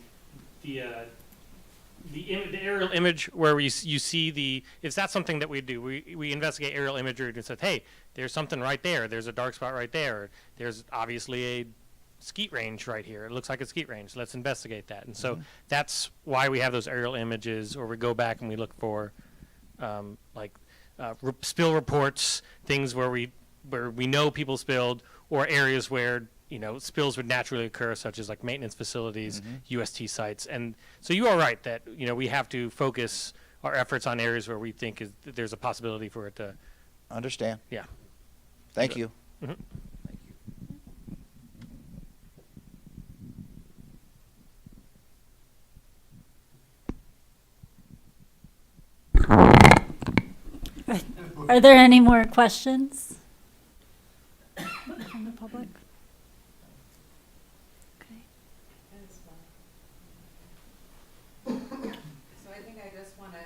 aerial image where you see if that's something that we do, we investigate aerial imagery and says, hey, there's something right there. There's a dark spot right there. There's obviously a skeet range right here. It looks like a skeet range. Let's investigate that. And so that's why we have those aerial images, or we go back and we look for spill reports, things where we know people spilled, or areas where spills would naturally occur, such as like maintenance facilities, UST sites. And so you are right that we have to focus our efforts on areas where we think there's a possibility for it to. Understand. Yeah. Thank you. Mm-hmm. Are there any more questions from the public? Okay. So I think I just want to.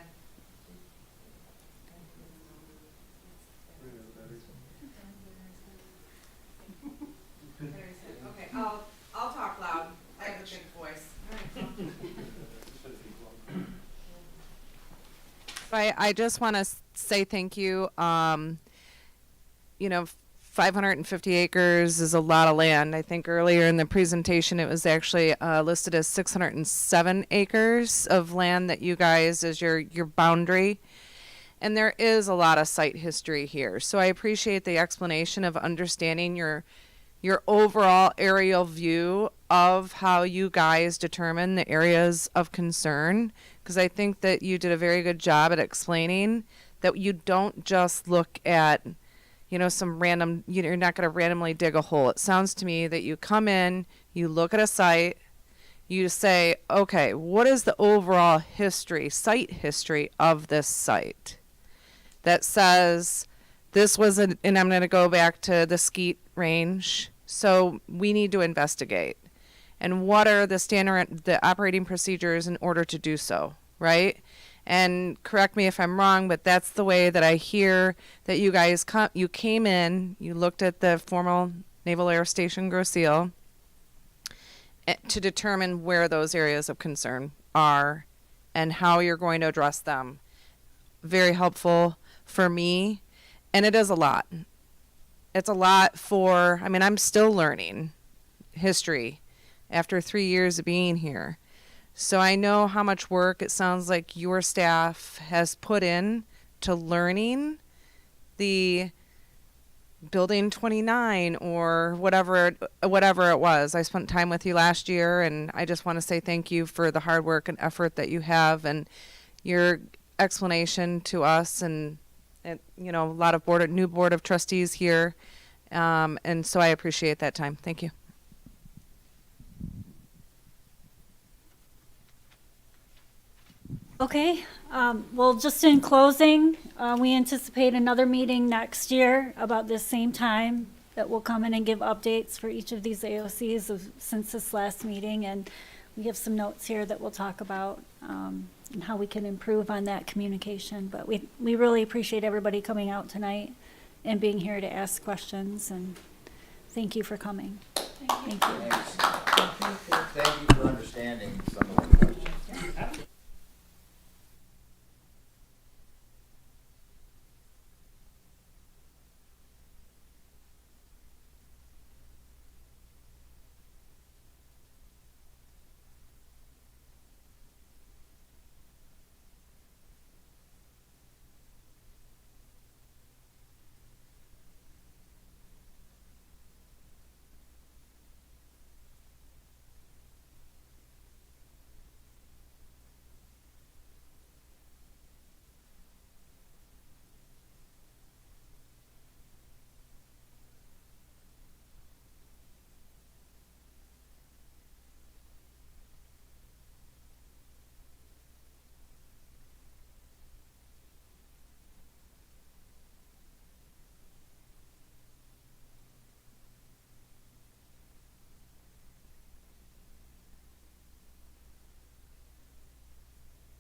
Okay, I'll talk loud. I have a big voice. I just want to say thank you. 550 acres is a lot of land. I think earlier in the presentation it was actually listed as 607 acres of land that you guys as your boundary. And there is a lot of site history here. So I appreciate the explanation of understanding your overall aerial view of how you guys determine the areas of concern, because I think that you did a very good job at explaining that you don't just look at, some random, you're not going to randomly dig a hole. It sounds to me that you come in, you look at a site, you say, okay, what is the overall history, site history of this site? That says this was and I'm going to go back to the skeet range. So we need to investigate. And what are the operating procedures in order to do so, right? And correct me if I'm wrong, but that's the way that I hear that you guys you came in, you looked at the formal Naval Air Station Grosse Ile to determine where those areas of concern are and how you're going to address them. Very helpful for me, and it is a lot. It's a lot I'm still learning history after 3 years of being here. So I know how much work it sounds like your staff has put in to learning the Building 29 or whatever it was. I spent time with you last year, and I just want to say thank you for the hard work and effort that you have and your explanation to us and a lot of new board of trustees here. And so I appreciate that time. Thank you. Okay, well, just in closing, we anticipate another meeting next year about this same time that will come in and give updates for each of these AOCs since this last meeting. And we have some notes here that we'll talk about and how we can improve on that communication. But we really appreciate everybody coming out tonight and being here to ask questions. And thank you for coming. Thank you. Thank you for understanding some of the questions.